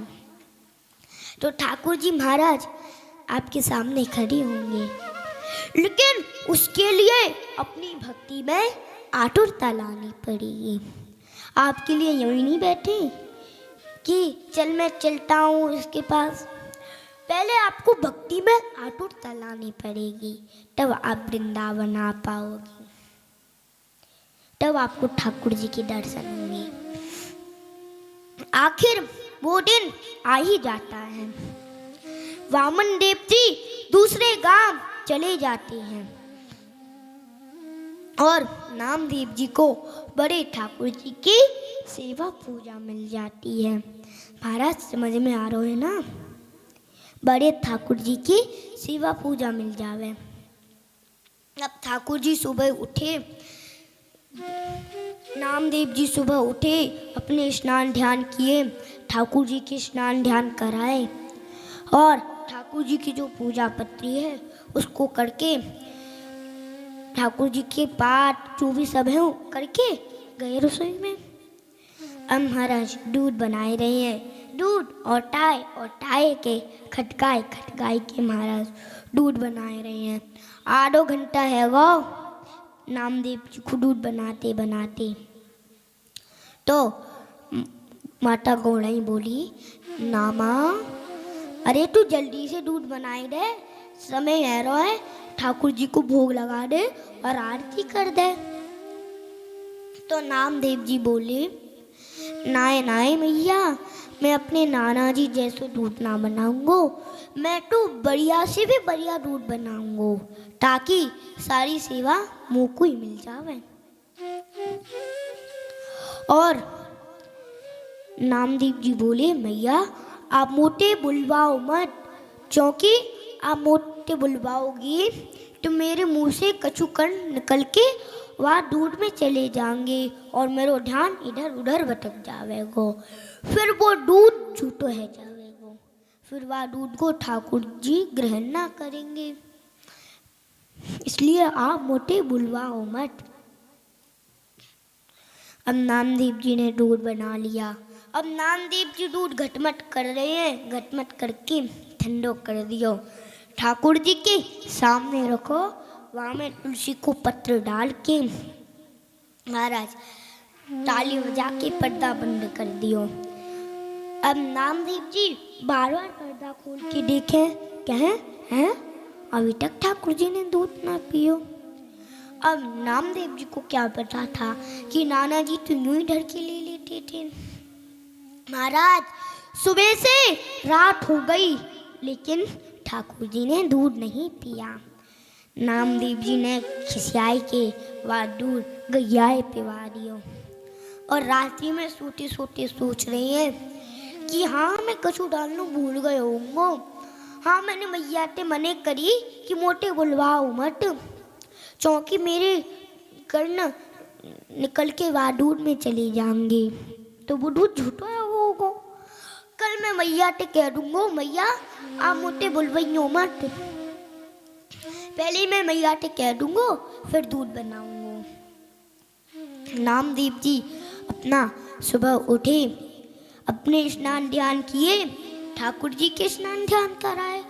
तो ठाकुर जी महाराज आपके सामने खड़े होंगे, लेकिन उसके लिए अपनी भक्ति में आतुरता लानी पड़ेगी। आपके लिए यहीं नहीं बैठे कि चल मैं चलता हूँ इसके पास, पहले आपको भक्ति में आतुरता लानी पड़ेगी, तब आप वृंदावन आ पाओगे, तब आपको ठाकुर जी के दर्शन होंगे। आखिर वो दिन आ ही जाता है। वामन देव जी दूसरे गांव चले जाते हैं और नामदेव जी को बड़े ठाकुर जी की सेवा पूजा मिल जाती है। महाराज समझ में आ रहा है ना? बड़े ठाकुर जी की सेवा पूजा मिल जावे। अब ठाकुर जी सुबह उठे, नामदेव जी सुबह उठे, अपने स्नान ध्यान किए, ठाकुर जी के स्नान ध्यान कराए और ठाकुर जी की जो पूजा पत्री है उसको करके ठाकुर जी के पाठ जो भी सब है करके गए रसोई में। अब महाराज दूध बनाए रहे हैं, दूध और टाई के खटकाए के महाराज दूध बनाए रहे हैं। आधो घंटा है वो नामदेव जी को दूध बनाते बनाते। तो माता गौड़ाई बोली, नामा अरे तू जल्दी से दूध बनाई दे, समय है रो है, ठाकुर जी को भोग लगा दे और आरती कर दे। तो नामदेव जी बोले, नाय नाय मैया मैं अपने नाना जी जैसे दूध ना बनाऊंगा, मैं तो बढ़िया से भी बढ़िया दूध बनाऊंगा, ताकि सारी सेवा मुँह को ही मिल जावे। और नामदेव जी बोले, मैया आप मोटे बुलवाओ मत, क्योंकि आप मोटे बुलवाओगी तो मेरे मुंह से कछु कण निकल के वहाँ दूध में चले जाएंगे और मेरा ध्यान इधर उधर भटक जावेगो, फिर वो दूध झूठो है जावेगो, फिर वह दूध को ठाकुर जी ग्रहण ना करेंगे, इसलिए आप मोटे बुलवाओ मत। अब नामदेव जी ने दूध बना लिया। अब नामदेव जी दूध घटमट कर रहे हैं, घटमट करके ठंडो कर दियो, ठाकुर जी के सामने रखो, वहाँ में तुलसी को पत्र डाल के महाराज ताली बजा के पर्दा बंद कर दियो। अब नामदेव जी बार बार पर्दा खोल के देखे, कहें हैं अभी तक ठाकुर जी ने दूध ना पियो। अब नामदेव जी को क्या पता था कि नाना जी तो यूं ही ढर के ले लेते थे। महाराज सुबह से रात हो गई, लेकिन ठाकुर जी ने दूध नहीं पिया। नामदेव जी ने खिसियाई के वह दूध गैया पिवा दियो, और रात्रि में सोते सोते सोच रही है कि हाँ मैं कछु डालना भूल गए होंगे, हाँ मैंने मैया ते मने करी कि मोटे बुलवाओ मत, क्योंकि मेरे कर्ण निकल के वह दूध में चले जाएंगे तो वो दूध झूठा होगा। कल मैं मैया ते कह दूंगा, मैया आप मोटे बुलवाइयो मत, पहले मैं मैया ते कह दूंगा फिर दूध बनाऊंगा। नामदेव जी अपना सुबह उठे, अपने स्नान ध्यान किए, ठाकुर जी के स्नान ध्यान कराए,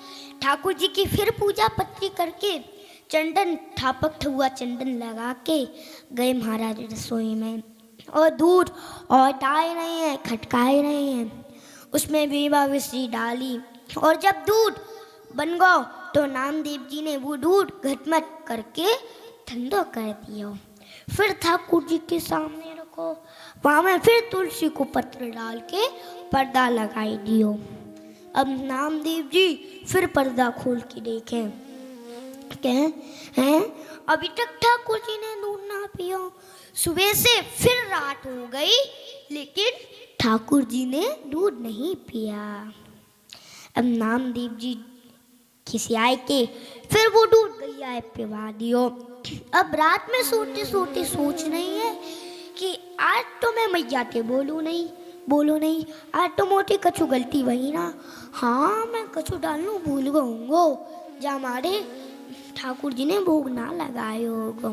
ठाकुर जी की फिर पूजा पत्री करके चंदन थापक हुआ चंदन लगा के गए महाराज रसोई में, और दूध और टाए रहे हैं, खटकाए रहे हैं, उसमें मेवा मिश्री डाली, और जब दूध बन गया तो नामदेव जी ने वो दूध घटमट करके ठंडा कर दिया, फिर ठाकुर जी के सामने रखो, वहाँ में फिर तुलसी को पत्र डाल के पर्दा लगाई दियो। अब नामदेव जी फिर पर्दा खोल के देखें, कहें हैं अभी तक ठाकुर जी ने दूध ना पिया, सुबह से फिर रात हो गई, लेकिन ठाकुर जी ने दूध नहीं पिया। अब नामदेव जी खिसियाए के फिर वो दूध गैया पिवा दियो। अब रात में सोते सोते सोच रही है कि आज तो मैं मैया के बोलू नहीं, आज तो मोटी कछु गलती वही ना, हाँ मैं कछु डालू भूल गऊंगो, जहाँ हमारे ठाकुर जी ने भोग ना लगाए होगा।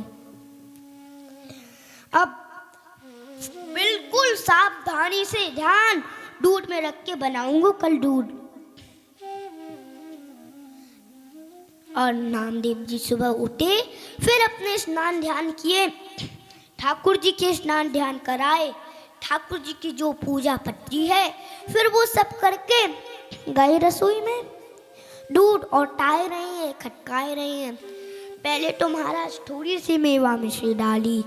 अब बिल्कुल सावधानी से ध्यान दूध में रख के बनाऊंगा कल दूध। और नामदेव जी सुबह उठे, फिर अपने स्नान ध्यान किए, ठाकुर जी के स्नान ध्यान कराए, ठाकुर जी की जो पूजा पत्री है फिर वो सब करके गए रसोई में, दूध और टाए रहे हैं, खटकाए रहे हैं। पहले तो महाराज थोड़ी सी मेवा मिश्री डाली,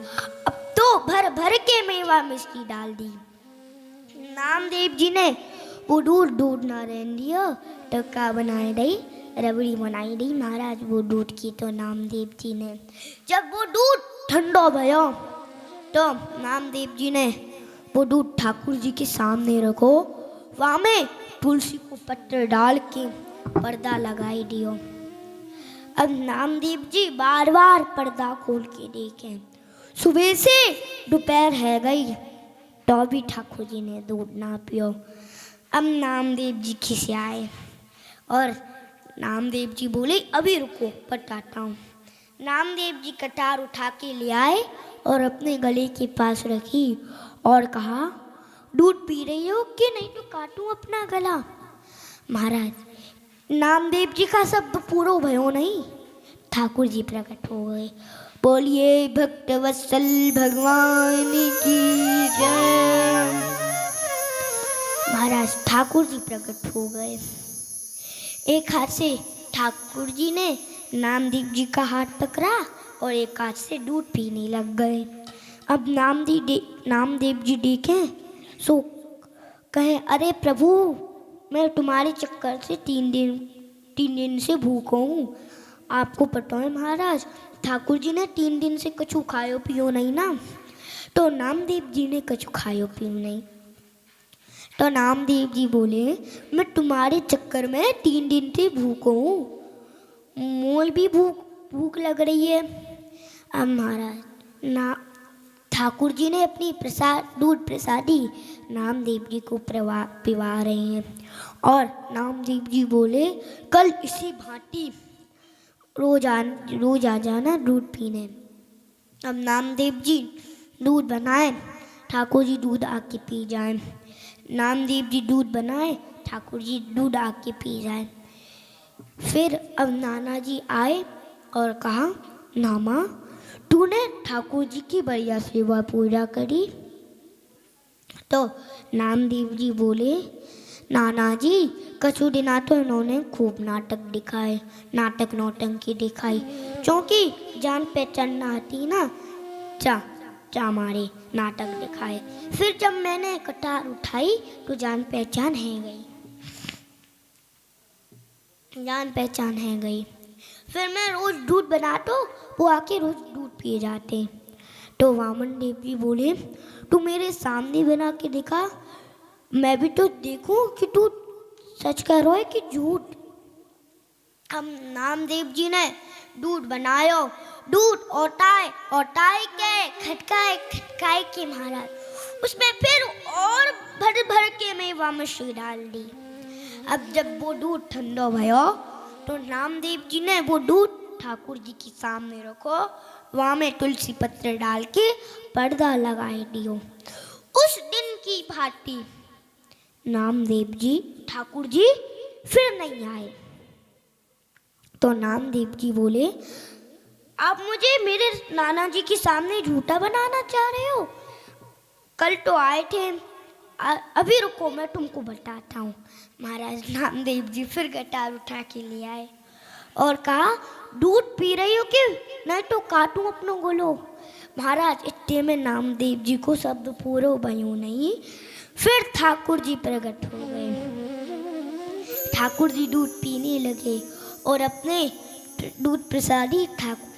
अब तो भर भर के मेवा मिश्री डाल दी। नामदेव जी ने वो दूध ना रहने दिया तो क्या बनाए दी, रबड़ी बनाई दी महाराज वो दूध की। तो नामदेव जी ने जब वो दूध ठंडा भया तो नामदेव जी ने वो दूध ठाकुर जी के सामने रखो, वहाँ में तुलसी को पत्र डाल के पर्दा लगाई दियो। अब नामदेव जी बार बार पर्दा खोल के देखें, सुबह से दोपहर है गई तो भी ठाकुर जी ने दूध ना पियो। अब नामदेव जी खिसियाए और नामदेव जी बोले अभी रुको बताता हूँ। नामदेव जी कटार उठा के ले आए और अपने गले के पास रखी और कहा दूध पी रही हो कि नहीं तो काटूं अपना गला। महाराज नामदेव जी का शब्द पूरा भयो नहीं, ठाकुर जी प्रकट हो गए। बोलिए भक्त वत्सल भगवान की जय। महाराज ठाकुर जी प्रकट हो गए। एक हाथ से ठाकुर जी ने नामदेव जी का हाथ पकड़ा और एक हाथ से दूध पीने लग गए। अब नामदेव जी देखें सो कहें अरे प्रभु मैं तुम्हारे चक्कर से 3 दिन से भूखा हूँ। आपको पता है महाराज ठाकुर जी ने 3 दिन से कछु खायो पियो नहीं ना। तो नामदेव जी ने कछु खायो पियो नहीं। तो नामदेव जी बोले मैं तुम्हारे चक्कर में 3 दिन से भूखा हूँ, मोल भी भूख लग रही है। अब महाराज ना ठाकुर जी ने अपनी दूध प्रसादी नामदेव जी को पिवा रहे हैं। और नामदेव जी बोले कल इसी भांति रोज आ जाना दूध पीने। अब नामदेव जी दूध बनाए, ठाकुर जी दूध आके पी जाए। नामदेव जी दूध बनाए, ठाकुर जी दूध आके पी जाए। फिर अब नाना जी आए और कहा नामा तूने ठाकुर जी की बढ़िया सेवा पूजा करी। तो नामदेव जी बोले नाना जी कछु दिना तो इन्होंने खूब नाटक दिखाए, नाटक नौटंकी दिखाई, क्योंकि जान पहचान ना आती ना चा मारे नाटक दिखाए। फिर जब मैंने कटार उठाई तो जान पहचान है गई। फिर मैं रोज दूध बनाता वो आके रोज दूध पिए जाते। तो वामन देव जी बोले तू मेरे सामने बना के दिखा, मैं भी तो देखूं कि तू सच कह रहा है कि झूठ। हम नामदेव जी ने दूध बनायो, दूध ओटाए के खटकाए के महाराज उसमें फिर और भर के मेवा मछली डाल दी। अब जब वो दूध ठंडा भयो तो नामदेव जी ने वो दूध ठाकुर जी के सामने रखो, वहाँ में तुलसी पत्र डाल के पर्दा लगाए दियो। उस दिन की भांति नामदेव जी ठाकुर जी फिर नहीं आए। तो नामदेव जी बोले आप मुझे मेरे नाना जी के सामने झूठा बनाना चाह रहे हो? कल तो आए थे, अभी रुको मैं तुमको बताता हूँ। महाराज नामदेव जी फिर गटार उठा के ले आए और कहा दूध पी रही हो कि नहीं तो काटूं अपनों गोलो। महाराज इतने में नामदेव जी को शब्द पूरो भयो नहीं, फिर ठाकुर जी प्रकट हो गए। ठाकुर जी दूध पीने लगे और अपने दूध प्रसादी ठाकुर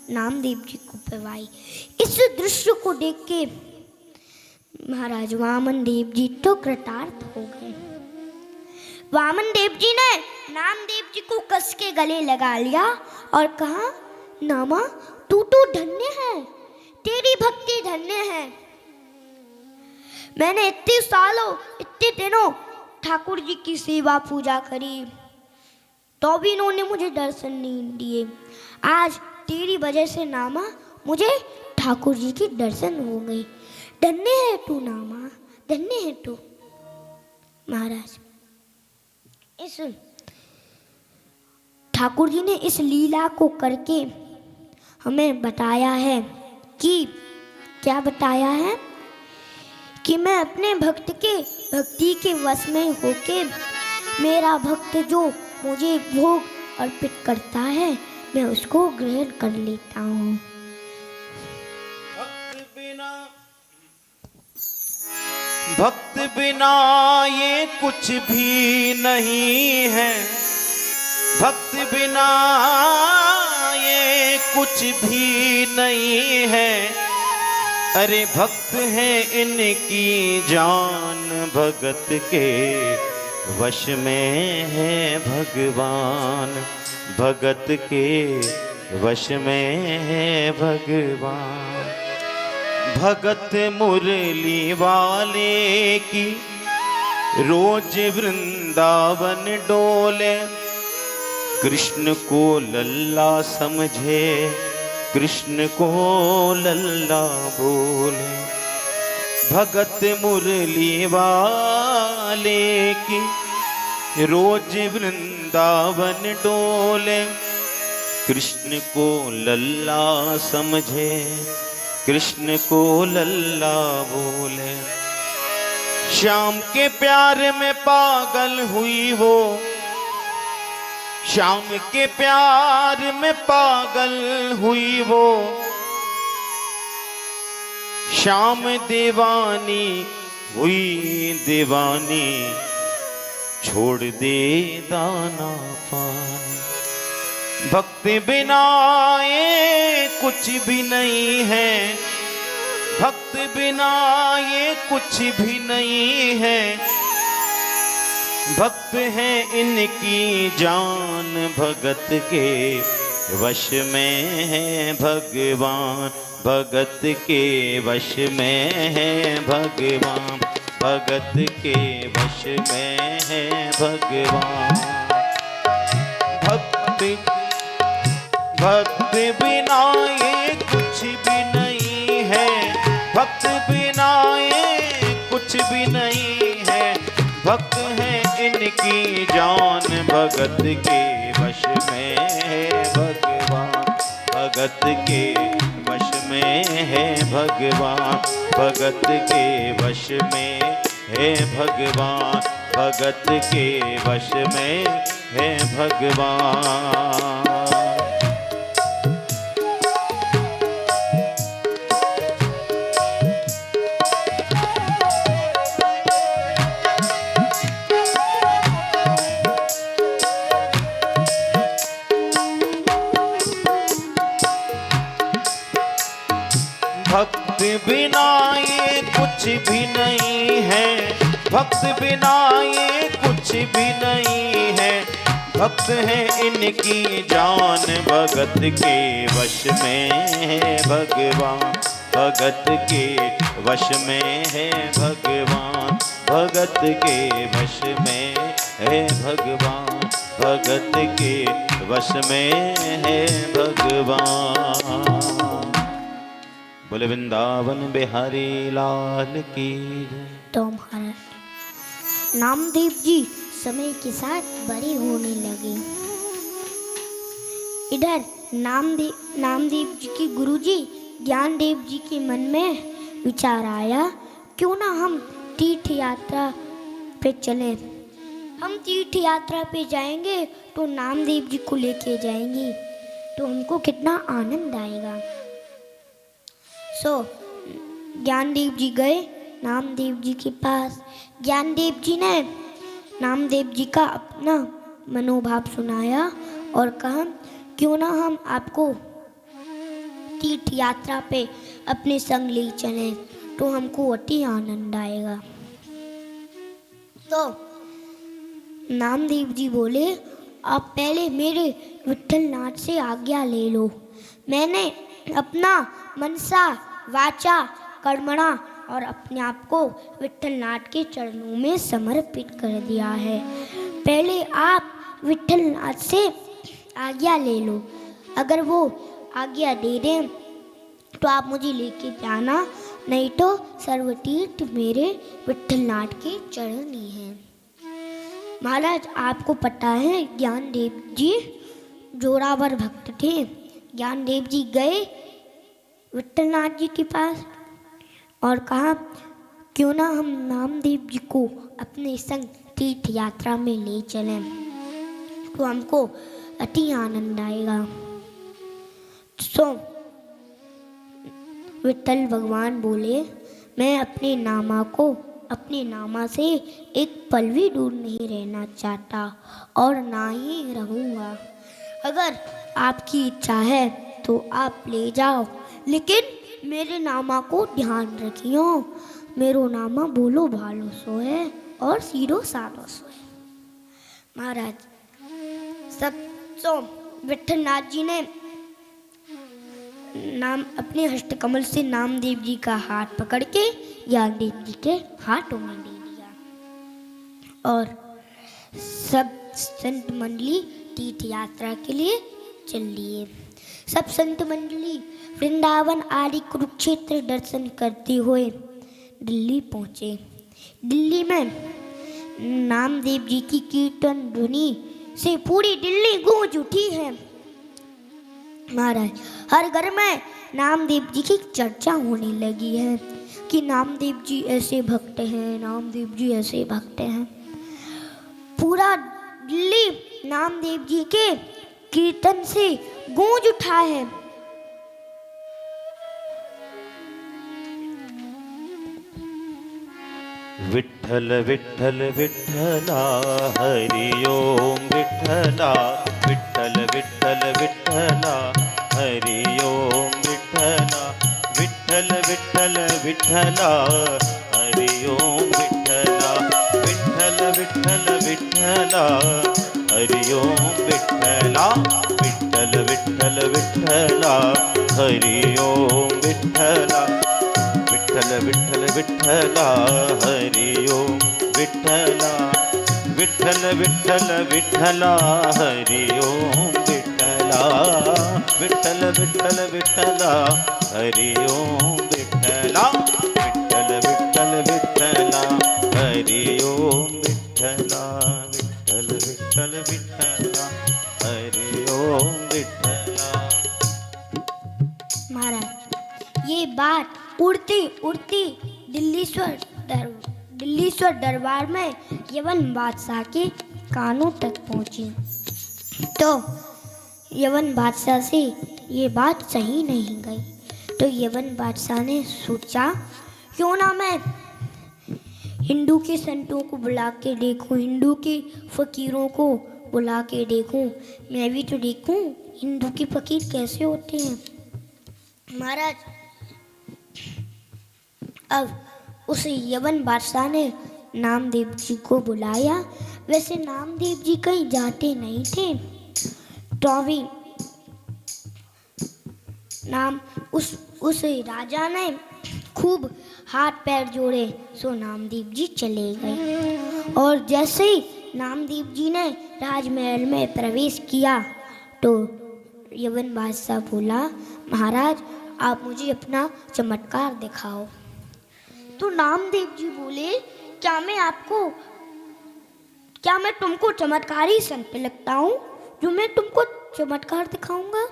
नामदेव जी को पिवाई। इस दृश्य को देख के महाराज वामन देव जी तो कृतार्थ हो गए। वामन देव जी ने नामदेव जी को कस के गले लगा लिया और कहा नामा तू तो धन्य है, तेरी भक्ति धन्य है। मैंने इतने सालों इतने दिनों ठाकुर जी की सेवा पूजा करी तो भी इन्होंने मुझे दर्शन नहीं दिए। आज तेरी वजह से नामा मुझे ठाकुर जी के दर्शन हो गए। धन्य है तू नामा, धन्य है तू। महाराज इस ठाकुर जी ने इस लीला को करके हमें बताया है कि क्या बताया है कि मैं अपने भक्ति के वश में होके मेरा भक्त जो मुझे भोग अर्पित करता है मैं उसको ग्रहण कर लेता हूँ।
भक्त बिना ये कुछ भी नहीं है, भक्त बिना ये कुछ भी नहीं है। अरे भक्त है इनकी जान, भगत के वश में है भगवान, भगत के वश में है भगवान। भगत मुरली वाले की रोज वृंदावन डोले, कृष्ण को लल्ला समझे, कृष्ण को लल्ला बोले। भगत मुरली वाले की रोज वृंदावन डोले, कृष्ण को लल्ला समझे, कृष्ण को लल्ला बोले। श्याम के प्यार में पागल हुई वो, श्याम के प्यार में पागल हुई वो, श्याम दीवानी हुई दीवानी छोड़ दे दाना पानी। भक्ति बिना ये कुछ भी नहीं है, भक्त बिना ये कुछ भी नहीं है। भक्त है इनकी जान भगत के वश में है भगवान, भगत के वश में है भगवान, भगत के वश में है भगवान। भक्ति भक्त बिना ये कुछ भी नहीं है, भक्त बिना ये कुछ भी नहीं है। भक्त है इनकी जान भगत के वश में है भगवान, भगत के वश में है भगवान, भगत के वश में है भगवान, भगत के वश में है भगवान। भक्त बिना ये कुछ भी नहीं है, भक्त बिना ये कुछ भी नहीं है। भक्त है इनकी जान भगत के वश में है भगवान, भगत के वश में है भगवान, भगत के वश में है भगवान, भगत के वश में है भगवान। बोले वृंदावन बिहारी लाल की।
तो महाराज नामदेव जी समय के साथ बड़े होने लगे। इधर नामदेव जी के गुरुजी ज्ञानदेव जी के मन में विचार आया, क्यों ना हम तीर्थ यात्रा पे चलें। हम तीर्थ यात्रा पे जाएंगे तो नामदेव जी को लेके जाएंगे तो हमको कितना आनंद आएगा। ज्ञानदेव जी गए नामदेव जी के पास। ज्ञानदेव जी ने नामदेव जी का अपना मनोभाव सुनाया और कहा, क्यों ना हम आपको तीर्थ यात्रा पे अपने संग ले चलें तो हमको अति आनंद आएगा। तो नामदेव जी बोले, आप पहले मेरे विठलनाथ से आज्ञा ले लो। मैंने अपना मनसा वाचा कर्मणा और अपने आप को विठलनाथ के चरणों में समर्पित कर दिया है। पहले आप विठलनाथ से आज्ञा ले लो, अगर वो आज्ञा दे दें तो आप मुझे लेके जाना, नहीं तो सर्वतीर्थ मेरे विठलनाथ के चरण ही हैं। महाराज आपको पता है ज्ञानदेव जी जोरावर भक्त थे। ज्ञानदेव जी गए विठलनाथ जी के पास और कहा, क्यों ना हम नामदेव जी को अपने संग तीर्थ यात्रा में ले चलें तो हमको अति आनंद आएगा। सो विठल भगवान बोले, मैं अपने नामा से एक पल भी दूर नहीं रहना चाहता और ना ही रहूँगा। अगर आपकी इच्छा है तो आप ले जाओ, लेकिन मेरे नामा को ध्यान रखियो। मेरो नामा बोलो भालो सो है और सीरो सारो सो है। महाराज विठलनाथ जी ने अपने हस्तकमल से नामदेव जी का हाथ पकड़ के ज्ञानदेव जी के हाथों में दे दिया और सब संत मंडली तीर्थ यात्रा के लिए चल दिए। सब संत मंडली वृंदावन आदि कुरुक्षेत्र दर्शन करते हुए दिल्ली पहुँचे। दिल्ली में नामदेव जी की कीर्तन ध्वनि से पूरी दिल्ली गूंज उठी है। महाराज हर घर में नामदेव जी की चर्चा होने लगी है कि नामदेव जी ऐसे भक्त हैं, नामदेव जी ऐसे भक्त हैं। पूरा दिल्ली नामदेव जी के कीर्तन से गूंज उठा है।
विठ्ठल विठ्ठल विठ्ठला हरि ओम विठ्ठला विठ्ठल विठ्ठल विठ्ठला हरि ओम विठ्ठला विठ्ठल विठ्ठल विठ्ठला हरि ओम विठ्ठला विठ्ठल विठ्ठल विठ्ठला हरि ओम विठ्ठला विठ्ठल विठ्ठल विठ्ठला हरि ओम विठ्ठला विठ्ठल विठ्ठल विठ्ठला हरि ओम विठ्ठला विठ्ठल विठ्ठल विठ्ठला हरि ओम विठ्ठला विठ्ठल विठ्ठल विठ्ठला हरि ओम विठ्ठला विठ्ठल विठ्ठल विठ्ठला हरि ओम विठ्ठला विठ्ठल विठ्ठल विठ्ठला हरि ओम विठ्ठला।
महाराज, ये बात उड़ती उड़ती दिल्लीश्वर दरबार में यवन बादशाह के कानों तक पहुंची। तो यवन बादशाह से ये बात सही नहीं गई। तो यवन बादशाह ने सोचा, क्यों ना मैं हिंदू के संतों को बुला के देखूं, हिंदू के फकीरों को बुला के देखूं, मैं भी तो देखूं हिंदू के फकीर कैसे होते हैं। महाराज, अब उस यवन बादशाह ने नामदेव जी को बुलाया। वैसे नामदेव जी कहीं जाते नहीं थे, तो भी उस राजा ने खूब हाथ पैर जोड़े, सो नामदेव जी चले गए। और जैसे ही नामदेव जी ने राजमहल में प्रवेश किया तो यवन बादशाह बोला, महाराज आप मुझे अपना चमत्कार दिखाओ। तो नामदेव जी बोले, क्या मैं तुमको चमत्कारी संत लगता हूँ जो मैं तुमको चमत्कार दिखाऊंगा?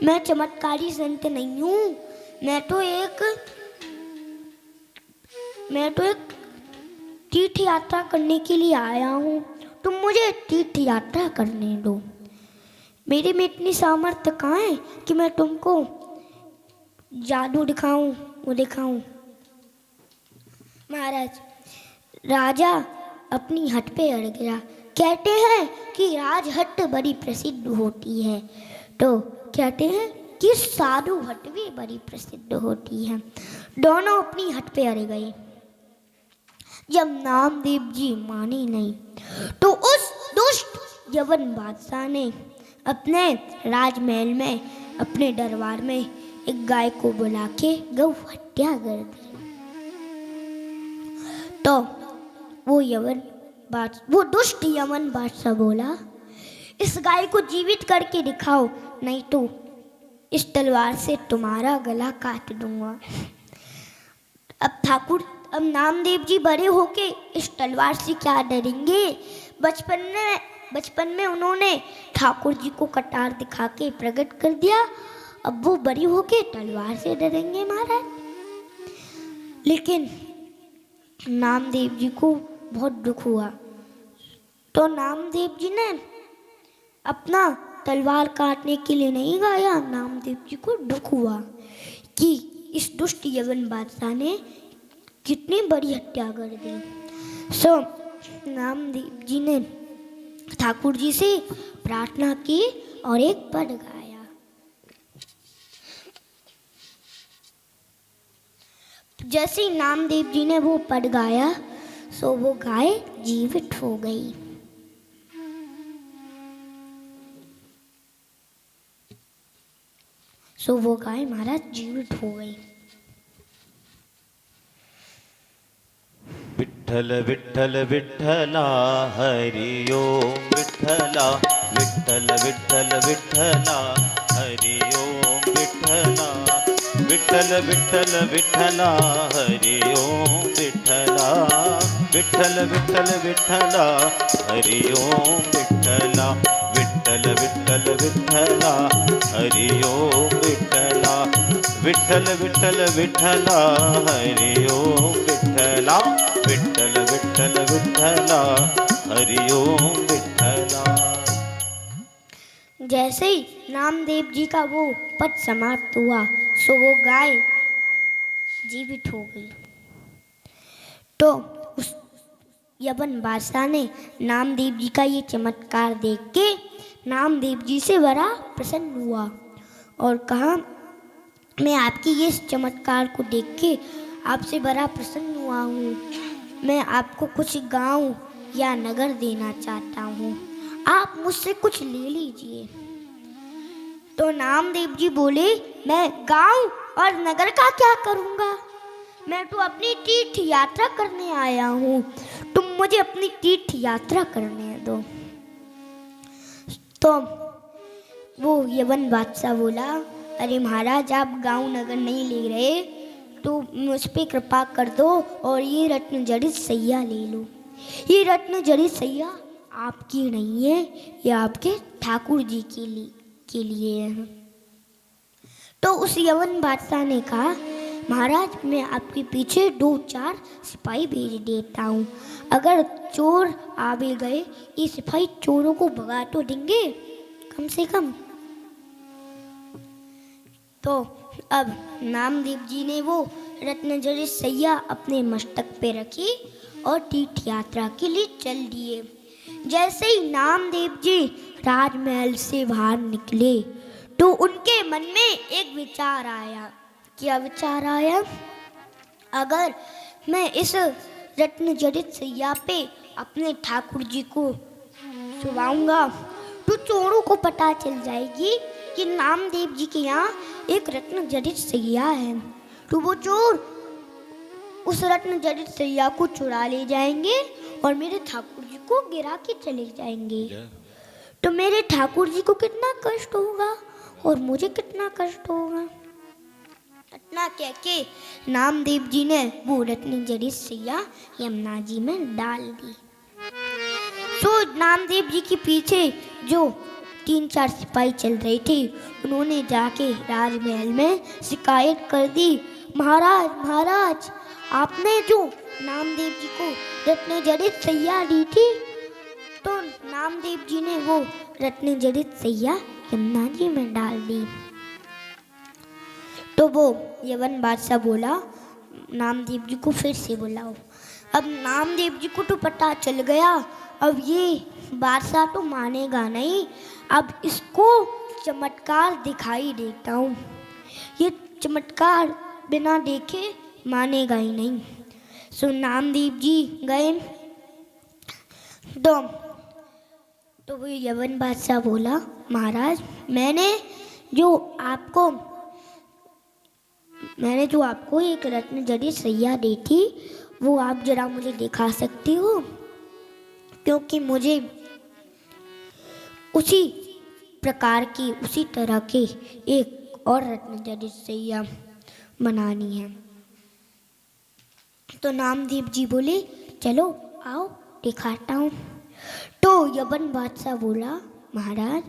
मैं चमत्कारी संत नहीं हूँ, मैं तो एक तीर्थ यात्रा करने के लिए आया हूँ। तुम मुझे तीर्थ यात्रा करने दो। मेरे में इतनी सामर्थ्य कहाँ है कि मैं तुमको जादू दिखाऊं, वो दिखाऊं। महाराज, राजा अपनी हट पे अड़ गया। कहते हैं कि राजहट बड़ी प्रसिद्ध होती है, तो कहते हैं कि साधु हट भी बड़ी प्रसिद्ध होती है। दोनों अपनी हट पे अड़ गए। जब नामदेव जी माने नहीं, तो उस दुष्ट यवन बादशाह ने अपने राजमहल में, अपने दरबार में एक गाय को बुला के गौ हत्या कर दी। तो वो दुष्ट यवन बादशाह बोला, इस गाय को जीवित करके दिखाओ, नहीं तो इस तलवार से तुम्हारा गला काट दूंगा। अब नामदेव जी बड़े होके इस तलवार से क्या डरेंगे। बचपन में उन्होंने ठाकुर जी को कटार दिखा के प्रकट कर दिया। अब वो बड़ी होके तलवार से डरेंगे महाराज। लेकिन नामदेव जी को बहुत दुख हुआ, तो नामदेव जी ने अपना तलवार काटने के लिए नहीं गाया। नामदेव जी को दुख हुआ कि इस दुष्ट यवन बादशाह ने कितनी बड़ी हत्या कर दी। सो नामदेव जी ने ठाकुर जी से प्रार्थना की और एक पद गाया। जैसे ही नामदेव जी ने वो पद गाया, सो वो गाय जीवित हो गई। सो वो गाय महाराज जीवित हो गई।
विठ्ठल विठ्ठल विठ्ठला हरि ओम विठ्ठला विठ्ठल विठ्ठल विठ्ठला हरि ओम विठ्ठला विठ्ठल विठ्ठल विठ्ठला हरि ओम विठ्ठला विठ्ठल विठ्ठल विठ्ठला हरि ओम विठ्ठला विठ्ठल विठ्ठल विठ्ठला हरि ओम विठ्ठला विठ्ठल विठ्ठल विठ्ठला हरि ओम विठ्ठला विठ्ठल विठ्ठल विठ्ठला हरि ओम विठ्ठला।
जैसे ही नामदेव जी का वो पद समाप्त हुआ, सो वो गाय जीवित हो गई। तो उस यवन बादशाह ने नामदेव जी का ये चमत्कार देख के नामदेव जी से बड़ा प्रसन्न हुआ और कहा, मैं आपकी ये चमत्कार को देख के आपसे बड़ा प्रसन्न हुआ हूँ। मैं आपको कुछ गांव या नगर देना चाहता हूँ, आप मुझसे कुछ ले लीजिए। तो नामदेव जी बोले, मैं गांव और नगर का क्या करूँगा, मैं तो अपनी तीर्थ यात्रा करने आया हूँ, तुम मुझे अपनी तीर्थ यात्रा करने दो। तो वो यवन बादशाह बोला, अरे महाराज, आप गांव नगर नहीं ले रहे तो मुझ पे कृपा कर दो और ये रत्न जड़ित सैया ले लो। ये रत्न जड़ित सैया आपकी नहीं है, ये आपके ठाकुर जी के लिए है। तो उस यवन बादशाह ने कहा, महाराज, मैं आपके पीछे 2-4 सिपाही भेज देता हूँ, अगर चोर आ भी गए ये सिपाही चोरों को भगा तो देंगे कम से कम। तो अब नामदेव जी ने वो रत्न जड़ित सैया अपने मस्तक पे रखी और तीर्थ यात्रा के लिए चल दिए। जैसे ही नामदेव जी राजमहल से बाहर निकले तो उनके मन में एक विचार आया। क्या विचार आया? अगर मैं इस रत्न जड़ित सैया पे अपने ठाकुर जी को सुलाऊंगा तो चोरों को पता चल जाएगी कि नामदेव जी के यहाँ एक रत्न जड़ित सैया है, तो वो चोर उस रत्न जड़ित सैया को चुरा ले जाएंगे और मेरे ठाकुर जी को गिरा के चले जाएंगे। तो मेरे ठाकुर जी को कितना कष्ट होगा और मुझे कितना कष्ट होगा। इतना कह के नामदेव जी ने वो रत्न जड़ित सैया यमुना जी में डाल दी। तो नामदेव जी के पीछे जो 3-4 सिपाही चल रहे थे, उन्होंने जाके राजमहल में शिकायत कर दी, महाराज महाराज, आपने जो नामदेव जी को रत्न जड़ित सैया दी थी, तो नामदेव जी ने वो रत्न जड़ित सैया यमुना जी में डाल दी। तो वो यवन बादशाह बोला, नामदेव जी को फिर से बुलाओ। अब नामदेव जी को तो पता चल गया, अब ये बादशाह तो मानेगा नहीं, अब इसको चमत्कार दिखाई देता हूँ, ये चमत्कार बिना देखे मानेगा ही नहीं। सो नामदेव जी गए तो वो यवन बादशाह बोला, महाराज, मैंने जो आपको एक रत्न जड़ित सैया दी थी वो आप जरा मुझे दिखा सकती हो, क्योंकि मुझे उसी प्रकार की उसी तरह के एक और रत्न जड़ित सैया बनानी है। तो नामदेव जी बोले, चलो आओ दिखाता हूँ। तो यवन बादशाह बोला, महाराज,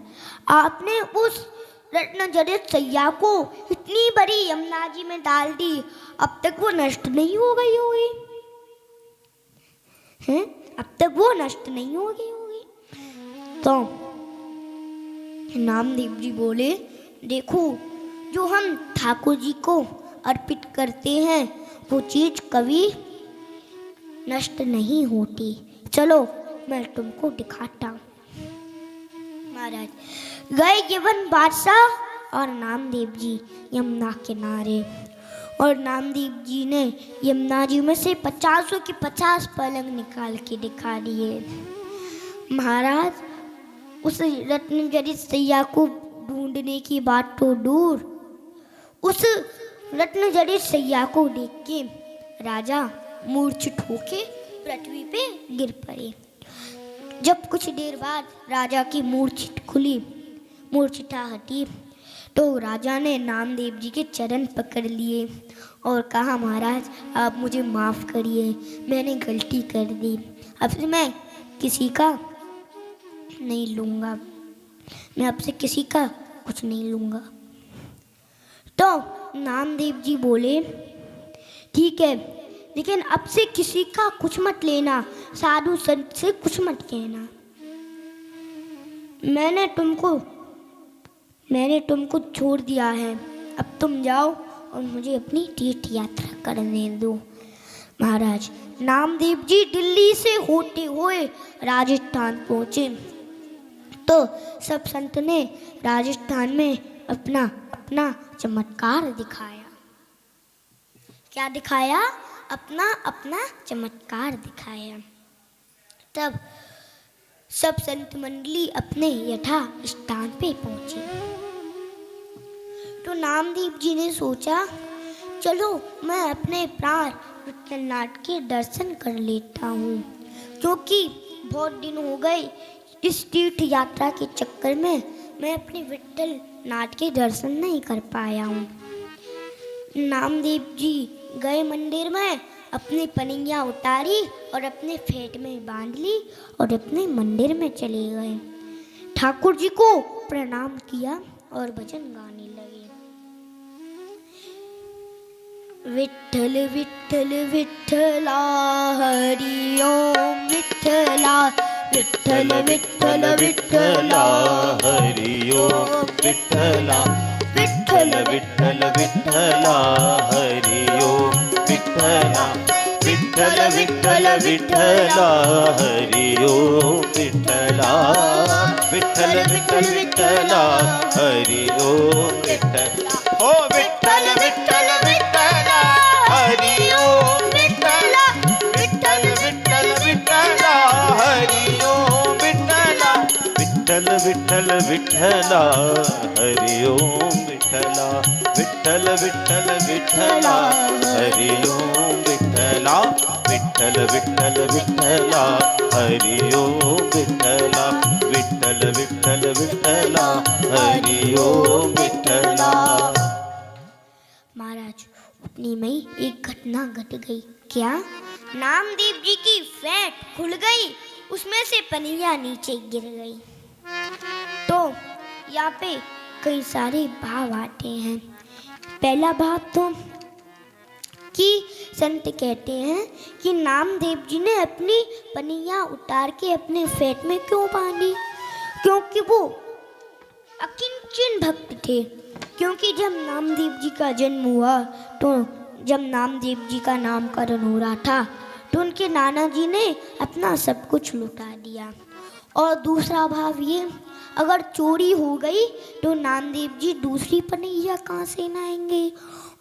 आपने उस रत्न जड़ित सैया को इतनी बड़ी यमुना जी में डाल दी, अब तक वो नष्ट नहीं हो गई होगी, हैं? अब तक वो नष्ट नहीं हो गई होगी। तो नामदेव जी बोले, देखो, जो हम ठाकुर जी को अर्पित करते हैं वो चीज कभी नष्ट नहीं होती, चलो मैं तुमको दिखाता हूँ। महाराज गए यवन बादशाह और नामदेव जी यमुना किनारे, और नामदेव जी ने यमुना जी में से 50 के 50 पलंग निकाल के दिखा दिए। महाराज उस रत्न जड़ित सैया को ढूंढने की बात तो दूर, उस रत्न जड़ित सैया को देख के राजा मूर्छित होके पृथ्वी पे गिर पड़े। जब कुछ देर बाद राजा की मूर्छिता हटी तो राजा ने नामदेव जी के चरण पकड़ लिए और कहा, महाराज आप मुझे माफ़ करिए, मैंने गलती कर दी, अब से मैं किसी का नहीं लूँगा, मैं आपसे किसी का कुछ नहीं लूँगा। तो नामदेव जी बोले, ठीक है, लेकिन अब से किसी का कुछ मत लेना, साधु संत से कुछ मत कहना, मैंने तुमको छोड़ दिया है, अब तुम जाओ और मुझे अपनी तीर्थ यात्रा करने दो। महाराज नामदेव जी दिल्ली से होते हुए राजस्थान पहुँचे तो सब संत ने राजस्थान में अपना अपना चमत्कार दिखाया। क्या दिखाया? अपना अपना चमत्कार दिखाया। तब सब संत मंडली अपने यथा स्थान पे पहुंचे तो नामदेव जी ने सोचा, चलो मैं अपने प्राण विठलनाथ के दर्शन कर लेता हूँ, क्योंकि बहुत दिन हो गए इस तीर्थ यात्रा के चक्कर में मैं अपने विठलनाथ के दर्शन नहीं कर पाया हूँ। नामदेव जी गए मंदिर में, अपनी पनिया उतारी और अपने फेट में बांध ली और अपने मंदिर में चले गए। ठाकुर जी को प्रणाम किया और भजन गाने लगे। विठ्ठल विठ्ठल विठ्ठला हरि ओम विठ्ठला, विठ्ठल विठ्ठल विठ्ठला
हरि ओम विठ्ठला, विठ्ठल विठ्ठल विठ्ठला हरि ओम विठ्ठला, विठ्ठल विठ्ठल विठ्ठला हरि ओम विठ्ठला, विठ्ठल विठ्ठल विठ्ठला हरि ओम विठ्ठला, ओ विठ्ठल विठ्ठल विठ्ठला हरि ओम विठ्ठला, विठ्ठल विठ्ठल विठ्ठला हरि ओम विठ्ठला, विठ्ठल विठ्ठल विठ्ठला हरि ओम विठ्ठला, विठ्ठल विठ्ठल विठ्ठला हरि ओम विठ्ठला, विठ्ठल विठ्ठल विठ्ठला हरि ओम विठ्ठला, विठ्ठल विठ्ठल विठ्ठला हरि ओम विठ्ठला।
महाराज उतनी में ही एक घटना घट गई। क्या? नामदेव जी की फेंट खुल गई, उसमें से पनिया नीचे गिर गई। तो यहाँ पे कई सारे भाव आते हैं। पहला भाव तो कि संत कहते हैं कि नामदेव जी ने अपनी पनिया उतार के अपने फेट में क्यों बांधी? क्योंकि वो अकिंचन भक्त थे। क्योंकि जब नामदेव जी का जन्म हुआ तो जब नामदेव जी का नामकरण हो रहा था तो उनके नाना जी ने अपना सब कुछ लुटा दिया। और दूसरा भाव ये, अगर चोरी हो गई तो नामदेव जी दूसरी पनिया कहाँ से लाएंगे?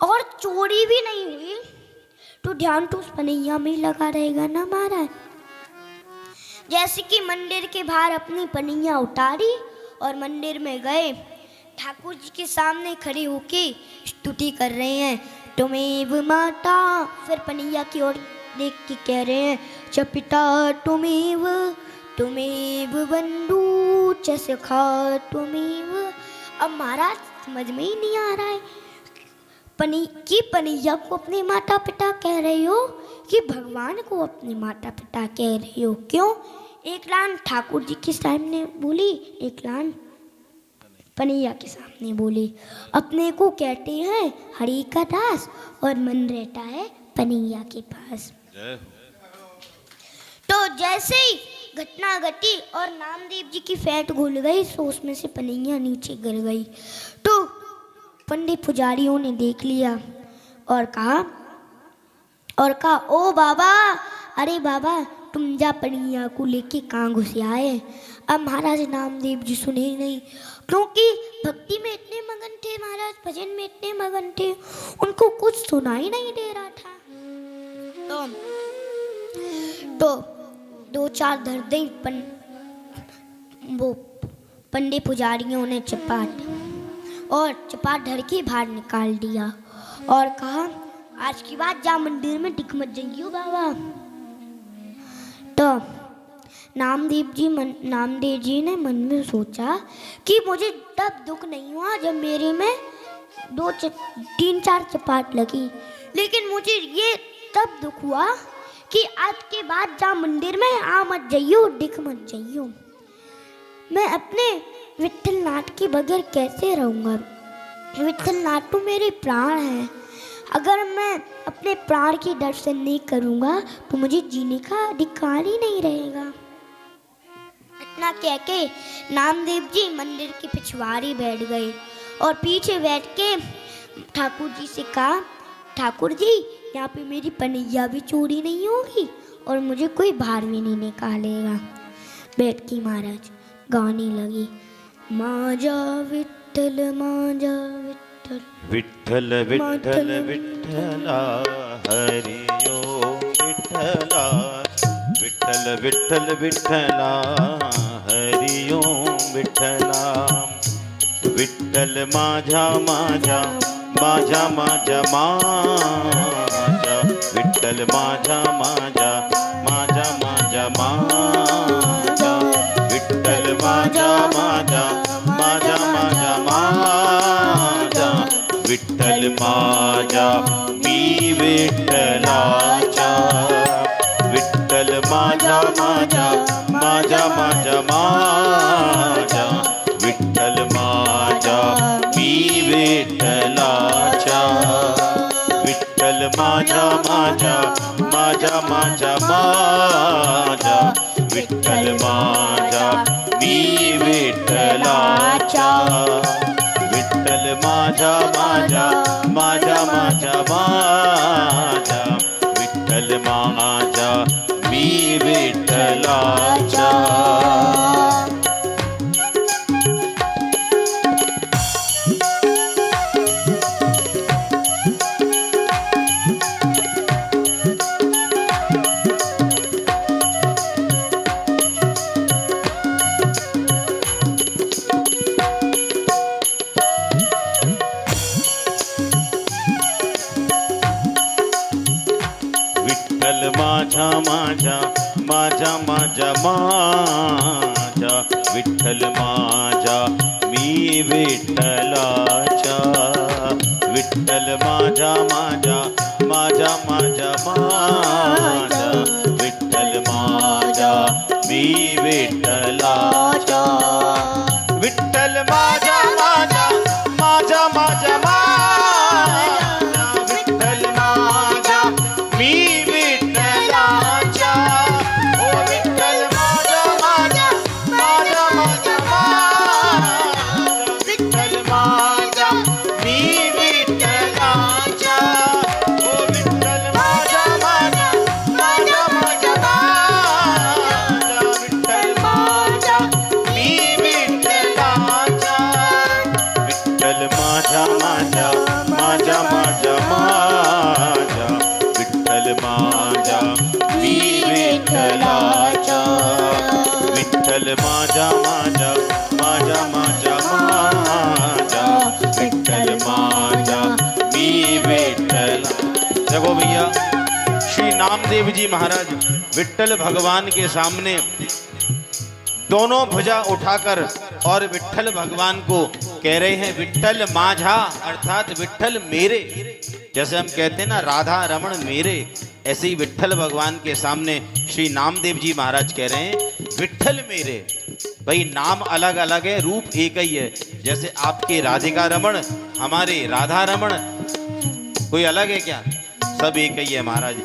और चोरी भी नहीं हुई तो ध्यान तो उस पनिया में ही लगा रहेगा ना महाराज। जैसे कि मंदिर के बाहर अपनी पनिया उतारी और मंदिर में गए, ठाकुर जी के सामने खड़े होके स्तुति कर रहे हैं, तुमेव माता। फिर पनिया की ओर देख के कह रहे हैं, च पिता तुमेव, तुमेव बंधु च सखा तुमेव। अब महाराज समझ में ही नहीं आ रहा है पनिया को अपने माता पिता कह रहे हो कि भगवान को अपने माता पिता कह रहे हो। क्यों? एक लाइन ठाकुर जी के सामने बोली, एक लाइन पनिया के सामने बोली। अपने को कहते हैं हरि का दास और मन रहता है पनिया के पास। तो जैसे ही घटना घटी और नामदेव जी की फेंट घुल गई तो उसमें से पनिया नीचे गिर गई। तो पंडित पुजारियों ने देख लिया और कहा ओ बाबा, अरे बाबा तुम जा पनिया को लेके कहाँ घुसे आए। अब महाराज नामदेव जी सुने ही नहीं, क्योंकि भक्ति में इतने मगन थे महाराज, भजन में इतने मगन थे, उनको कुछ सुनाई नहीं दे रहा था। तो दो चार धरदे वो पंडित पुजारियों ने चपाट धर के बाहर निकाल दिया और कहा, आज की बात जा मंदिर में दिख मत जाइयो बाबा। तो नामदेव जी ने मन में सोचा कि मुझे तब दुख नहीं हुआ जब मेरे में 3-4 चपाट लगी, लेकिन मुझे ये तब दुख हुआ कि आज के बाद जा मंदिर में आ मत जाइयो, दिख मत जाइयो। मैं अपने विठलनाथ के बगैर कैसे रहूँगा? विठलनाथ तो मेरे प्राण हैं। अगर मैं अपने प्राण के दर्शन नहीं करूँगा तो मुझे जीने का अधिकार ही नहीं रहेगा। इतना कह के नामदेव जी मंदिर के पिछवाड़े बैठ गए और पीछे बैठ के ठाकुर जी से कहा, ठाकुर जी यहाँ पे मेरी पनैया भी चोरी नहीं होगी और मुझे कोई बाहर भी नहीं निकालेगा। बैठकी महाराज गाने लगी, माजा विठ्ठल माजा विठ्ठल,
विठ्ठल विठ्ठल विठ्ठला हरि ओम विठ्ठला, विठ्ठल विठ्ठल विठ्ठला हरि ओम विठ्ठला, विठ्ठल माझा माझा माझा माझा माझा, विठ्ठल माझा माझा माझा माझा माझा, विठ्ठल माझा माझा माझा माझा माझा, विठ्ठल माझा मी विठ्ठलाचा, विठ्ठल माझा माझा माझा माझा माझा, विठ्ठल माझा मी विठ्ठलाचा, विठ्ठल माझा माझा माझा माझा माझा, विठ्ठल माझा मी विठ्ठलाचा, विठ्ठल माझा माझा माझा माझा माझा, विठ्ठल माझा मी विठ्ठलाचा. विठ्ठल माझा माझा माझा माझा माझा, विठ्ठल माझा मी विठ्ठलाचा, विठ्ठल माझा माझा माझा माझा माझा, विठ्ठल माझा मी विठ्ठलाचा, विठ्ठल माझा माझा माझा माझा माझा, विठ्ठल माझा मी विठ्ठलाचा, ओ विठ्ठल माझा माझा माझा माझा माझा, विठ्ठल माझा मी विठ्ठलाचा, ओ विठ्ठल माझा माझा माझा माझा माझा, विठ्ठल माझा मी विठ्ठलाचा, विठ्ठल माझा माझा माझा माझा माझा, विठ्ठल माझा मी विठ्ठलाचा, विठ्ठल माझा माझा माझा माझा माझा, विठ्ठल माझा मी विठ्ठला. देखो भैया, श्री नामदेव जी महाराज विठ्ठल भगवान के सामने दोनों भुजा उठाकर और विठ्ठल भगवान को कह रहे हैं, विठ्ठल माझा अर्थात विठ्ठल मेरे। जैसे हम कहते हैं ना राधा रमण मेरे, ऐसे ही विठ्ठल भगवान के सामने श्री नामदेव जी महाराज कह रहे हैं विठ्ठल मेरे। भाई नाम अलग अलग है, रूप एक ही है। जैसे आपके राधिका रमण, हमारे राधा रमण, कोई अलग है क्या? सब एक ही है महाराज।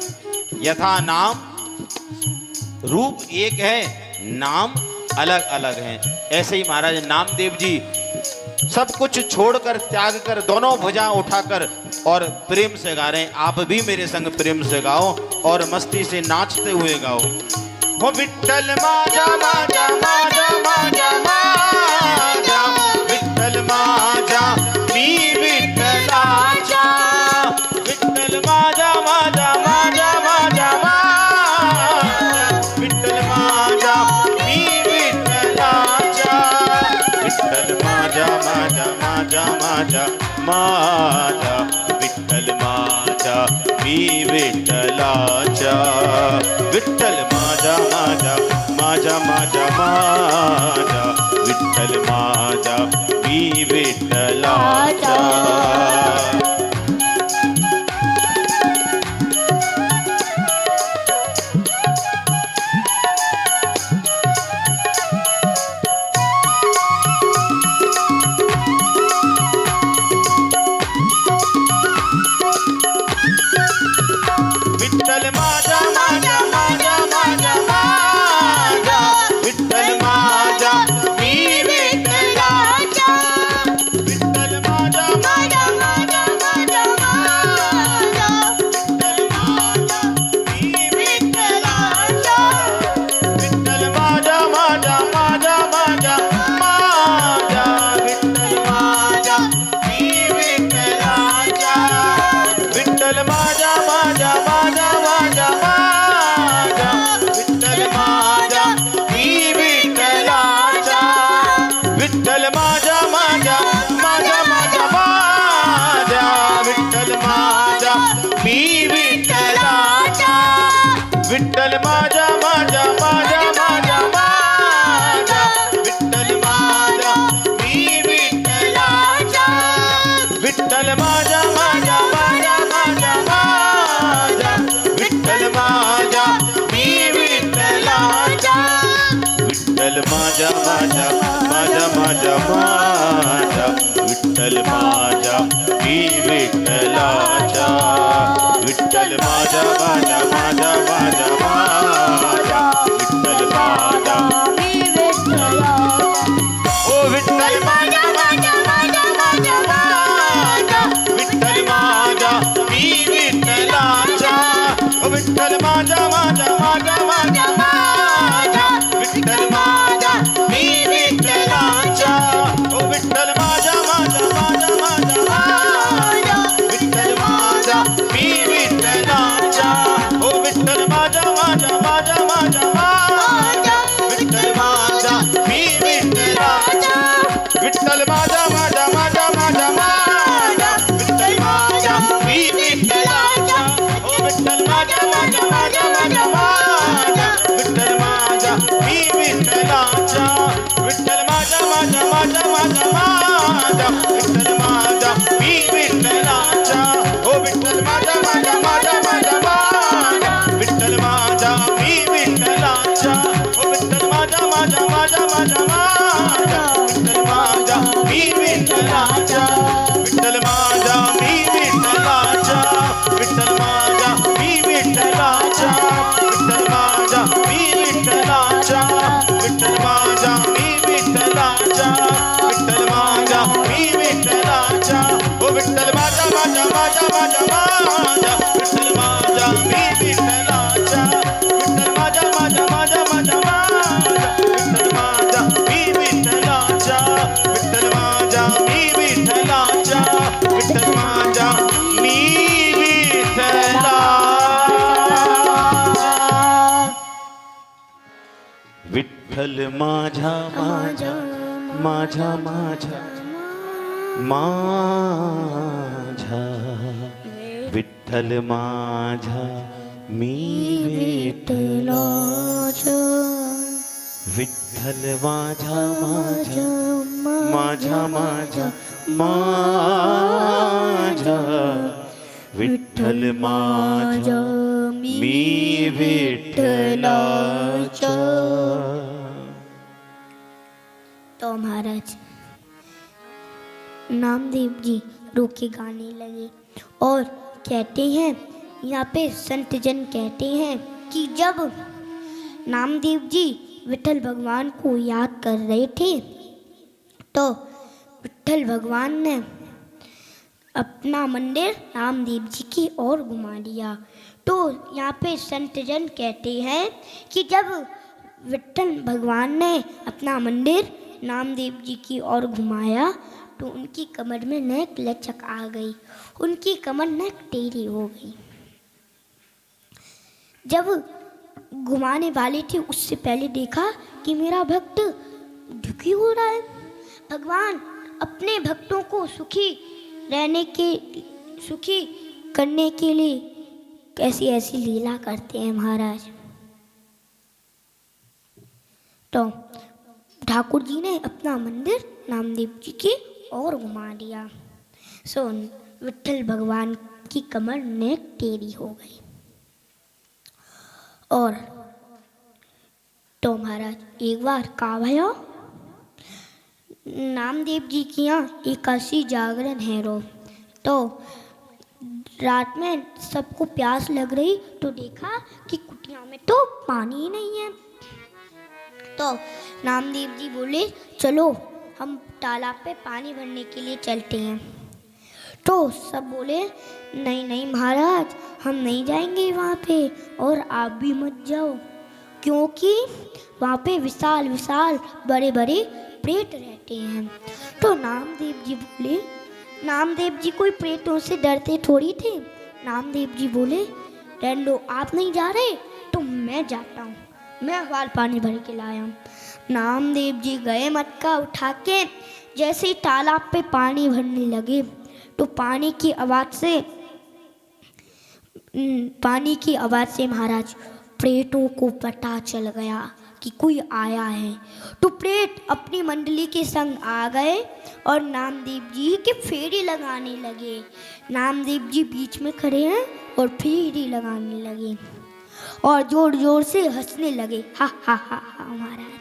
यथा नाम रूप एक है, नाम अलग अलग हैं। ऐसे ही महाराज नामदेव जी सब कुछ छोड़कर त्याग कर दोनों भुजा उठाकर और प्रेम से गा रहे हैं। आप भी मेरे संग प्रेम से गाओ और मस्ती से नाचते हुए गाओ। वो विठ्ठल माजा माजा माजा माजा माजा, विठ्ठल माजा मी विठ्ठलाचा, विठ्ठल माजा माजा माजा माजा माजा, विठ्ठल माजा मी विठ्ठलाचा, विठ्ठल माजा माजा माजा माजा माजा, विठ्ठल माजा मी विठ्ठलाचा, विठ्ठल माजा माजा माजा माजा माजा, विठ्ठल माजा मी विठ्ठलाचा। विठ्ठल माझा माझा माझा माझा माझा, विठ्ठल माझा मी विठ्ठलाचा, विठ्ठल माझा माझा माझा माझा माझा विठ्ठल माझा मी विठ्ठलाचा विठ्ठल माझा माझा माझा माझा माझा विठ्ठल माझा मी विठ्ठलाचा ओ विठ्ठल माझा माझा माझा माझा माझा विठ्ठल माझा मी विठ्ठलाचा ओ विठ्ठल माझा माझा माझा माझा माझा विठ्ठल माझा मी विठ्ठलाचा ओ विठ्ठल माझा माझा माझा माझा माझा विठ्ठल माझा मी विठ्ठलाचा ओ विठ्ठल माझा माझा माझा माझा माझा विठ्ठल माझा मी विठ्ठलाचा विठ्ठल माझा माझा माझा माझा माझा विठ्ठल माझा मी विठ्ठलाचा ओ विठ्ठल माझा माझा माझा माझा माझा विठ्ठल माझा मी विठ्ठलाचा विठ्ठल माझा माझा माझा माझा माझा विठ्ठल माझा मी विठ्ठलाचा ओ विठ्ठल माझा माझा माझा माझा माझा विठ्ठल माझा मी विठ्ठलाचा ओ विठ्ठल माझा माझा माझा माझा माझा विठ्ठल माझा मी विठ्ठलाचा विठ्ठल माझा मी विठ्ठलाचा विठ्ठल माझा मी विठ्ठलाचा विठ्ठल माझा मी विठ्ठलाचा विठ्ठल माझा मी विठ्ठलाचा विठ्ठल माझा मी विठ्ठलाचा ओ विठ्ठल माझा माझा माझा माझा माझा विठ्ठल माझा मी विठ्ठलाचा विठ्ठल माझा माझा माझा माझा माझा विठ्ठल माझा मी विठ्ठलाचा विठ्ठल माझा मी विठ्ठलाचा विठ्ठल माझा मी विठ्ठलाचा विठ्ठल माझा माझा माझा माझा माझा विठ्ठल माझा मी विठ्ठलाचा विठ्ठल माझा माझा माझा माझा माझा विठ्ठल माझा मी विठ्ठलाचा
तो महाराज नामदेव जी रो के गाने लगे और कहते हैं, यहाँ पे संत जन कहते हैं कि जब नामदेव जी विठल भगवान को याद कर रहे थे तो विठल भगवान ने अपना मंदिर नामदेव जी की ओर घुमा दिया। तो यहाँ पे संत जन कहते हैं कि जब विठल भगवान ने अपना मंदिर नामदेव जी की ओर घुमाया तो उनकी कमर में नेक लचक आ गई, उनकी कमर नेक टेढ़ी हो गई। जब घुमाने वाले थे उससे पहले देखा कि मेरा भक्त दुखी हो रहा है। भगवान अपने भक्तों को सुखी करने के लिए ऐसी ऐसी लीला करते हैं महाराज। तो ठाकुर जी ने अपना मंदिर नामदेव जी की ओर घुमा दिया। सो विठल भगवान की कमर नेक टेढ़ी हो गई। और तो महाराज एक बार का भया नामदेव जी की यहाँ एकादशी जागरण है रो। तो रात में सबको प्यास लग रही तो देखा कि कुटिया में तो पानी ही नहीं है। तो नामदेव जी बोले चलो हम तालाब पे पानी भरने के लिए चलते हैं। तो सब बोले नहीं नहीं महाराज हम नहीं जाएंगे वहाँ पे और आप भी मत जाओ, क्योंकि वहाँ पे विशाल विशाल बड़े बड़े प्रेत रहते हैं। तो नामदेव जी बोले, नामदेव जी कोई प्रेतों से डरते थोड़ी थे। नामदेव जी बोले रहने आप नहीं जा रहे तो मैं जाता हूँ, मैं हवाल पानी भर के लाया हूँ। नामदेव जी गए मटका उठा के, जैसे ही तालाब पे पानी भरने लगे तो पानी की आवाज़ से महाराज प्रेतों को पता चल गया कि कोई आया है। तो प्रेत अपनी मंडली के संग आ गए और नामदेव जी के फेरी लगाने लगे। नामदेव जी बीच में खड़े हैं और फेरी लगाने लगे और जोर जोर से हंसने लगे, हा हा हा हा महाराज।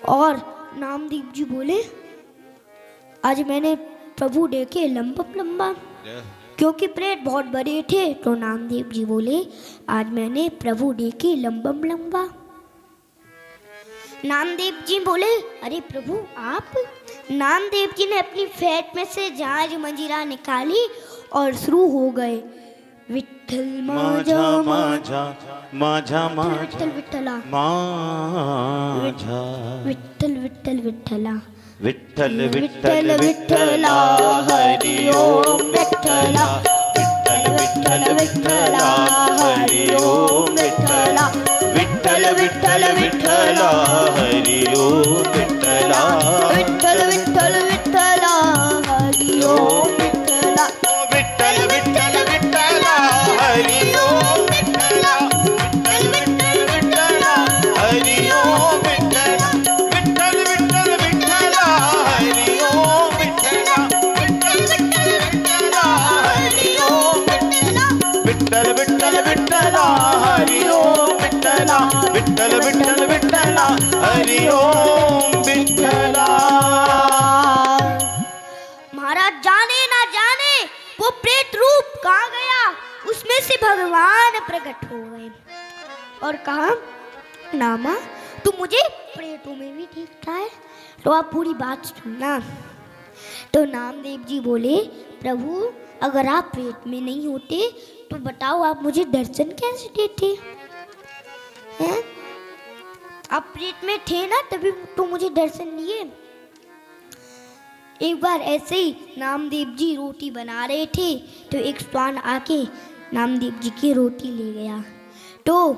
और नामदेव जी बोले, आज मैंने प्रभु देखे लंबा लंबा, क्योंकि प्रेत बहुत बड़े थे। तो नामदेव जी बोले, आज मैंने प्रभु देखे लंबा लंबा। नामदेव जी बोले, अरे प्रभु आप? नामदेव जी ने अपनी फेट में से जहाज मंजीरा निकाली और शुरू हो गए, विठ्ठल माझा माझा माझा विठ्ठल विठ्ठला माझा, विठ्ठल विठ्ठल विठ्ठला,
विठ्ठल विठ्ठल विठ्ठला हरि ओम विठ्ठला, विठ्ठल विठ्ठल विठ्ठला हरि ओम विठ्ठला, विठ्ठल विठ्ठल विठ्ठला हरि ओम विठ्ठला,
विठ्ठल विठ्ठल विठ्ठला हरि ओम विठ्ठला,
विठ्ठल विठ्ठल विठ्ठला हरि ओम विठ्ठला, विठ्ठल विठ्ठल विठ्ठला हरि ओम विठ्ठला, विठ्ठल विठ्ठल विठ्ठला हरि ओम विठ्ठला, विठ्ठल विठ्ठल विठ्ठला हरि ओम विठ्ठला, विठ्ठल विठ्ठल विठ्ठला हरि ओम विठ्ठला, विठ्ठल विठ्ठल विठ्ठला हरि ओम विठ्ठला।
महाराज जाने ना जाने वो प्रेत रूप कहाँ गया, उसमें से भगवान प्रकट हो गए और कहा, नामा तू मुझे प्रेतों में भी देखता है, तो आप पूरी बात सुनना। तो नामदेव जी बोले, प्रभु अगर आप प्रेत में नहीं होते तो बताओ आप मुझे दर्शन कैसे देते हैं? आप प्रेत में थे ना, तभी तो मुझे दर्शन दिए। एक बार ऐसे ही नामदेव जी रोटी बना रहे थे, तो एक श्वान आके नामदेव जी की रोटी ले गया। तो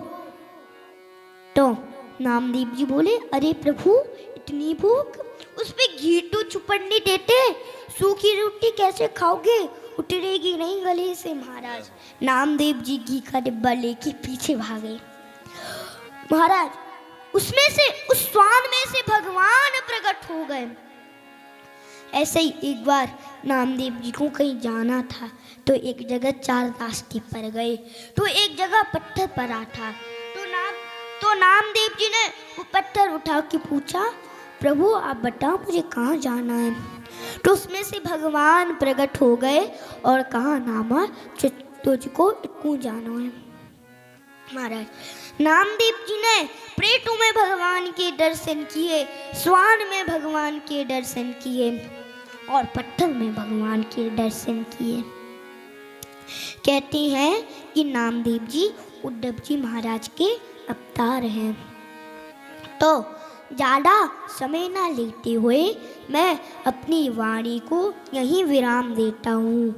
नामदेव जी बोले, अरे प्रभु इतनी भूख, उस पे घी तो चुपड़ने देते, सूखी रोटी कैसे खाओगे, उतरेगी नहीं गले से। महाराज नामदेव जी घी का डिब्बा लेके पीछे भागे। महाराज उसमें से, उस श्वान में से भगवान प्रकट हो गए। ऐसे ही एक बार नामदेव जी को कहीं जाना था, तो एक जगह चार रास्ते पर गए, तो एक जगह पत्थर पड़ा था। तो नामदेव जी ने वो पत्थर उठा के पूछा, प्रभु आप बताओ मुझे कहाँ जाना है? तो उसमें से भगवान प्रकट हो गए और कहा, नामा तुझको इतकू जाना है। महाराज नामदेव जी ने प्रेतों में भगवान के दर्शन किए, श्वान में भगवान के दर्शन किए और पत्थर में भगवान के दर्शन किए। कहते हैं कि नामदेव जी उद्धव जी महाराज के अवतार हैं। तो ज़्यादा समय ना लेते हुए मैं अपनी वाणी को यहीं विराम देता हूँ।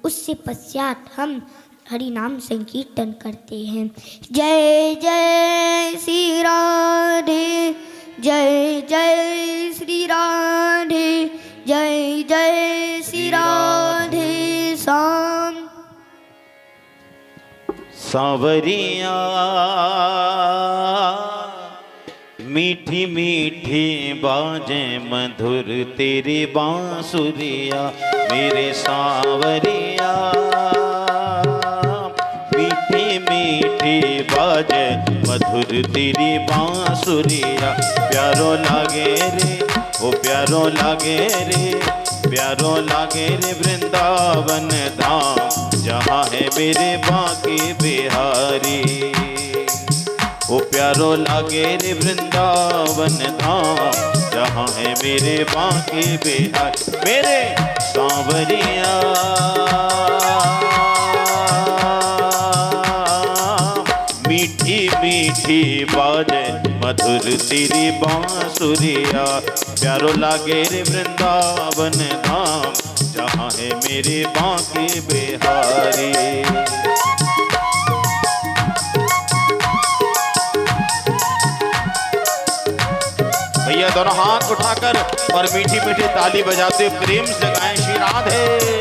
उससे पश्चात हम हरि नाम संकीर्तन करते हैं। जय जय श्री राधे, जय जय श्री राधे, जय जय श्री राधे श्याम।
सांवरिया मीठी मीठी बाजे मधुर तेरी बांसुरिया, मेरे सांवरिया मीठी मीठी बाजे मधुर तेरी बांसुरिया। प्यारो लागे रे ओ प्यारो लागे रे, प्यारो लागे रे वृंदावन धाम, जहाँ है मेरे बांके बिहारी। ओ प्यारो लागे रे वृंदावन धाम, जहाँ है मेरे बांके बिहारी। मेरे सांवरिया मीठी मीठी बाजे मधुर तेरी बांसुरिया। प्यारो लागे रे वृंदावन धाम, जहाँ है मेरे बांके बिहारी। भैया दोनों हाथ उठाकर और मीठी मीठी ताली बजाते प्रेम से गाएं श्री राधे।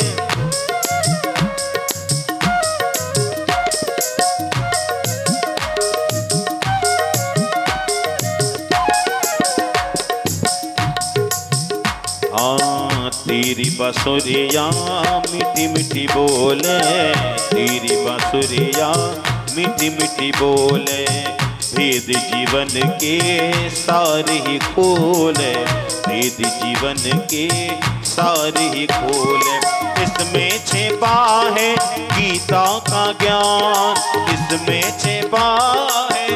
तेरी बांसुरिया मीठी मीठी बोले, तेरी बांसुरिया मीठी मीठी बोले, भेद जीवन के सारे ही खोले, भेद जीवन के सारे ही खोले। इसमें छिपा है गीता का ज्ञान, इसमें छिपा है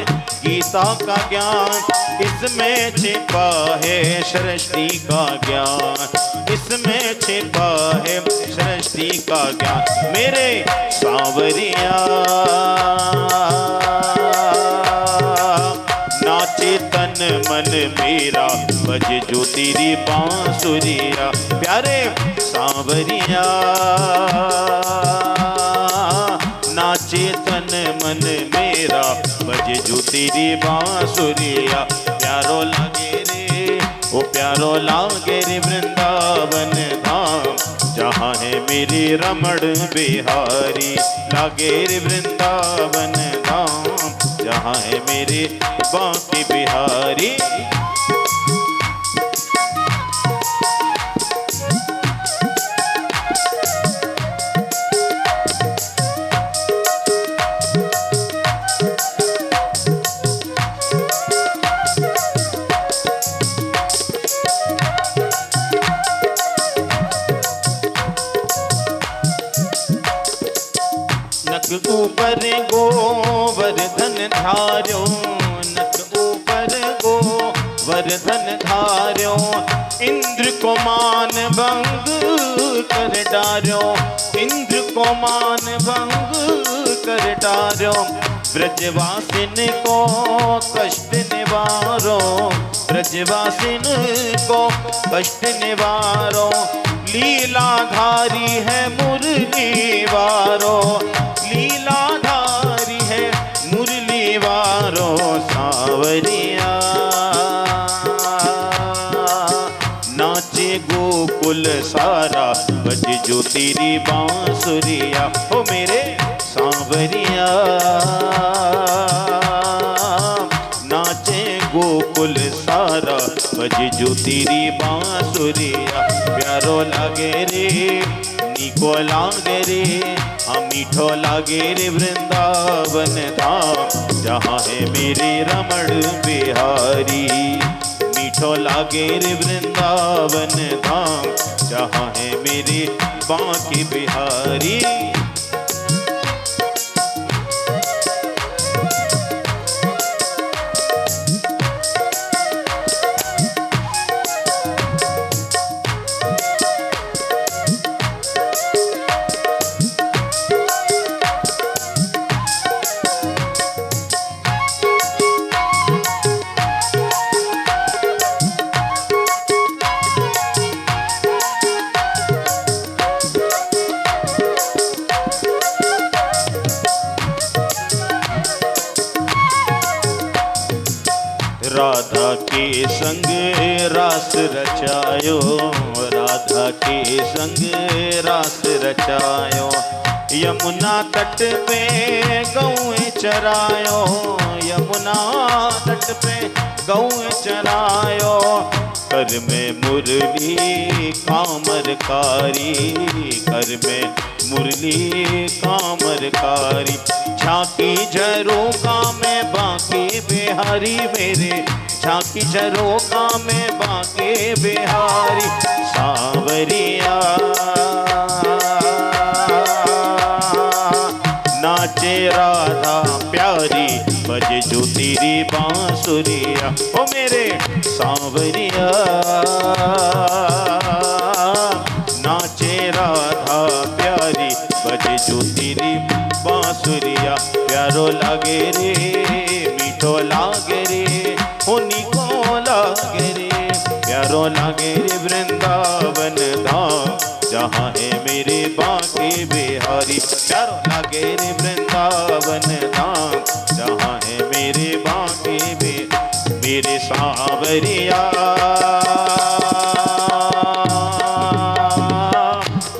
गीता का ज्ञान, इसमें छिपा है सृष्टि का ज्ञान, इसमें छिपा है सृष्टि का ज्ञान। मेरे सांवरिया नाचे तन मन मेरा, बजे जो तेरी बांसुरिया। प्यारे सांवरिया नाचे तन मन मेरा, बजे जो तेरी बांसुरिया। प्यारो लागे रे ओ प्यारो लागे रे वृंदावन धाम, जहाँ है मेरी रमण बिहारी। लागे रे वृंदावन धाम, जहाँ है मेरे बांके बिहारी। नक ऊपर गोवर्धन धार्यो, नक ऊपर गोवर्धन धार्यो। इंद्र को मान भंग कर डार्यो, इंद्र को मान भंग कर डार्यो। ब्रजवासिन को कष्ट निवारो, ब्रजवासिन को कष्ट निवारो। लीलाधारी है मुरली वारो, लीलाधारी है मुरली वारो। सांवरिया नाचे गोकुल सारा, बजे जो तेरी बांसुरिया। ओ मेरे सांवरिया नाचे गोकुल सारा, बजे जो तेरी बांसुरिया। प्यारो लागे रे नीको लागे रे, हाँ मीठो लागे रे वृंदावन धाम, जहाँ है मेरे रमण बिहारी। मीठो लागे रे वृंदावन धाम, जहाँ है मेरे बांके बिहारी। राधा के संग रास रचायो, राधा के संग रास रचायो। यमुना तट पे गौएं चरायो, यमुना तट पे गौएं चरायो। कर में मुरली कामरकारी, कर में मुरली कामरकारी। झांकी झरोका में बांके बिहारी मेरे, झांकी झरोका में बांके बिहारी। सांवरिया नाचे राधा प्यारी, बजे जो तेरी बांसुरिया। ओ मेरे सांवरिया नाचे राधा प्यारी, बजे जो तेरी बांसुरिया। प्यारो लागे रे मीठो लागे रे, होनी को लागे रे। प्यारो लागे रे वृंदावन धाम, जहाँ है मेरे बांके बिहारी। प्यारो लागे रे वृंदावन धाम, जहाँ है मेरे बांके बिहारी। मेरे सांवरिया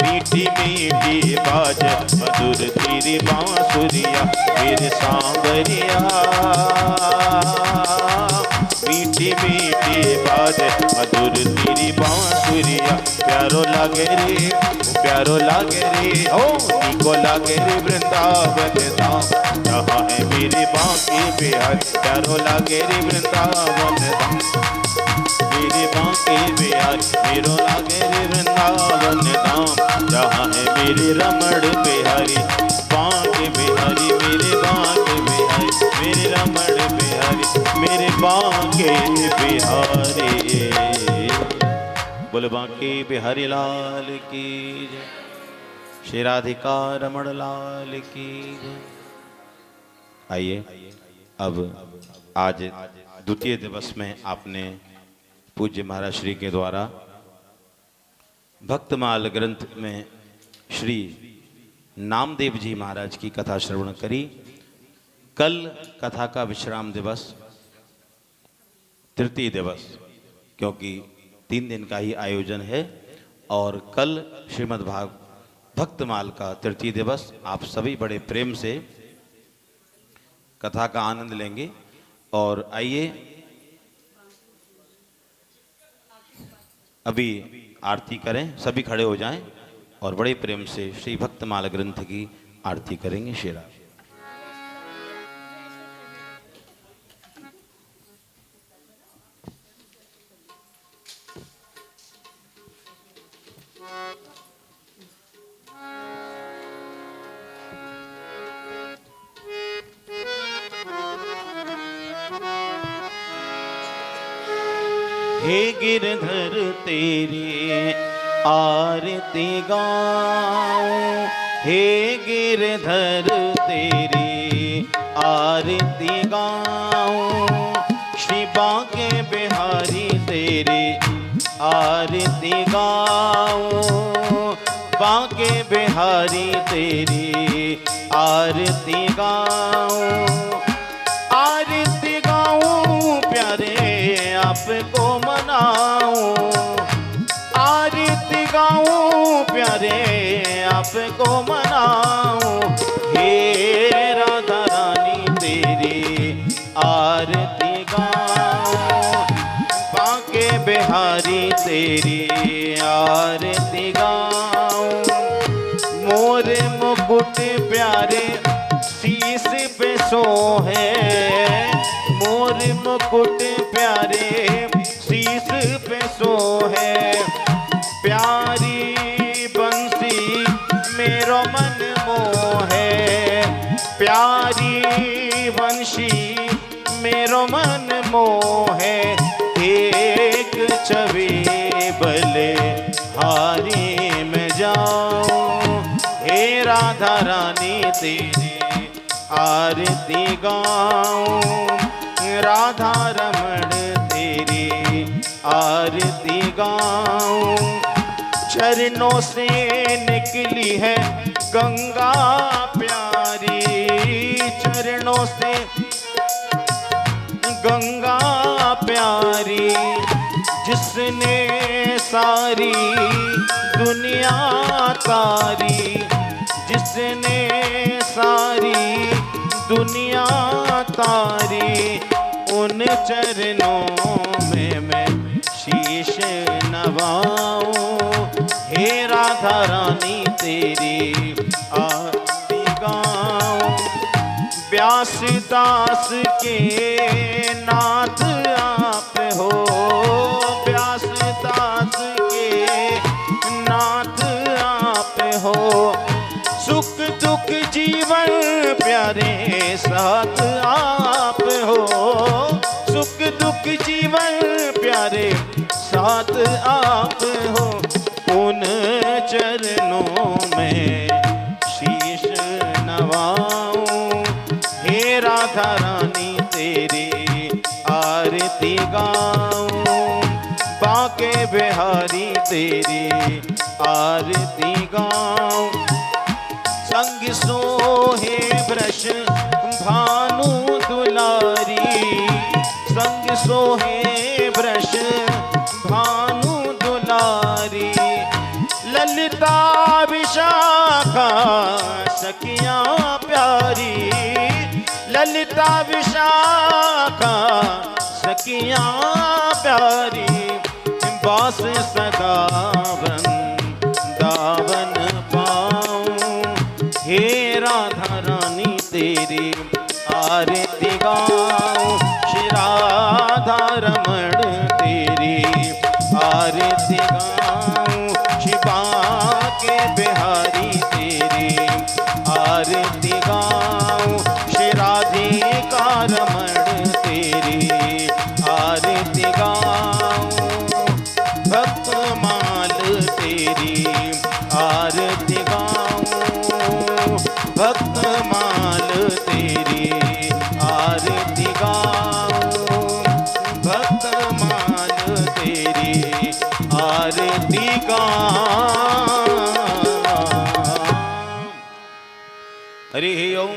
मीठी मीठी बाज मधुर तेरी बांसुरिया। मेरे सांवरिया मीठी मीठी बाजे मधुर तेरी बांसुरिया प्यारो लागे रे प्यारो लागे रे ओ नीको लागे रे वृंदावन धाम जहाँ है मेरे बांके बिहारी प्यारो लागे रे वृंदावन धाम मेरे बांके बिहारी मेरो लागे रे वृंदावन धाम जहाँ है मेरे रमण बिहारी बांके बिहारी मेरे बांके बिहारी मेरे रमण बिहारी मेरे बांके बिहारी बोल बांके बिहारी लाल की जय श्री राधिका रमण लाल की जय। आइए अब आज द्वितीय दिवस में आपने पूज्य महाराज श्री के द्वारा भक्तमाल ग्रंथ में श्री नामदेव जी महाराज की कथा श्रवण करी। कल कथा का विश्राम दिवस तृतीय दिवस, क्योंकि 3 दिन का ही आयोजन है और कल श्रीमद् भक्तमाल का तृतीय दिवस। आप सभी बड़े प्रेम से कथा का आनंद लेंगे। और आइए अभी आरती करें, सभी खड़े हो जाएं और बड़े प्रेम से श्री भक्तमाल ग्रंथ की आरती करेंगे। शेरा हे गिरधर तेरी आरती गाऊं, हे गिरधर तेरी आरती गाऊं, श्री बांके बिहारी तेरी आरती गाऊं, बांके बिहारी तेरी आरती गाऊं, आरती गाऊं प्यारे आपको मनाऊं, आरती गाऊं प्यारे आपको मनाऊं, हे राधा रानी तेरी आरती गाऊं, बांके बिहारी तेरी आरती गाऊं, मोर मुकुट प्यारे शीश पे सोहे, मोर मुकुट प्यारे शीश पे सोहे, प्यारी बंसी मेरो मन मोहे, प्यारी बंसी मेरो मन मोहे, एक छवि भले हारी में जाऊं, हे राधा रानी तेरी आरती गाऊं, राधा रमण तेरी आरती गाऊं, चरणों से निकली है गंगा प्यारी, चरणों से गंगा प्यारी, जिसने सारी दुनिया तारी, जिसने सारी दुनिया तारी, उन चरणों में मैं शीश नवाऊं, हे राधा रानी तेरी आरती गाऊं, व्यास दास के नाथ आप हो, व्यास दास के नाथ आप हो, सुख दुख जीवन प्यारे साथ आप हो, सुख दुख जीवन प्यारे साथ आप हो, उन चरणों में शीश नवाऊं, हे राधा रानी तेरी आरती गाऊं, बांके बिहारी तेरी आरती गाऊं, संग सोहे वृष भानु दुलारी, संग सोहे वृष भानु दुलारी, ललिता विशाखा सखियां प्यारी, ललिता विशाखा सखिया प्यारी बास सदा वृंदावन पाऊं। हे राधा रानी तेरी आरती गाऊं, श्री राधा रमण तेरी आरती गाऊं, श्री बांके बिहारी तेरी आरती गाऊं, श्री राधिका रमण तेरी आरती गाऊं, भक्त माल तेरी आरती गाऊं, भक्त माल तेरी आरती गाऊं, भक्त माल तेरी आरती गाऊं। हरि ओम।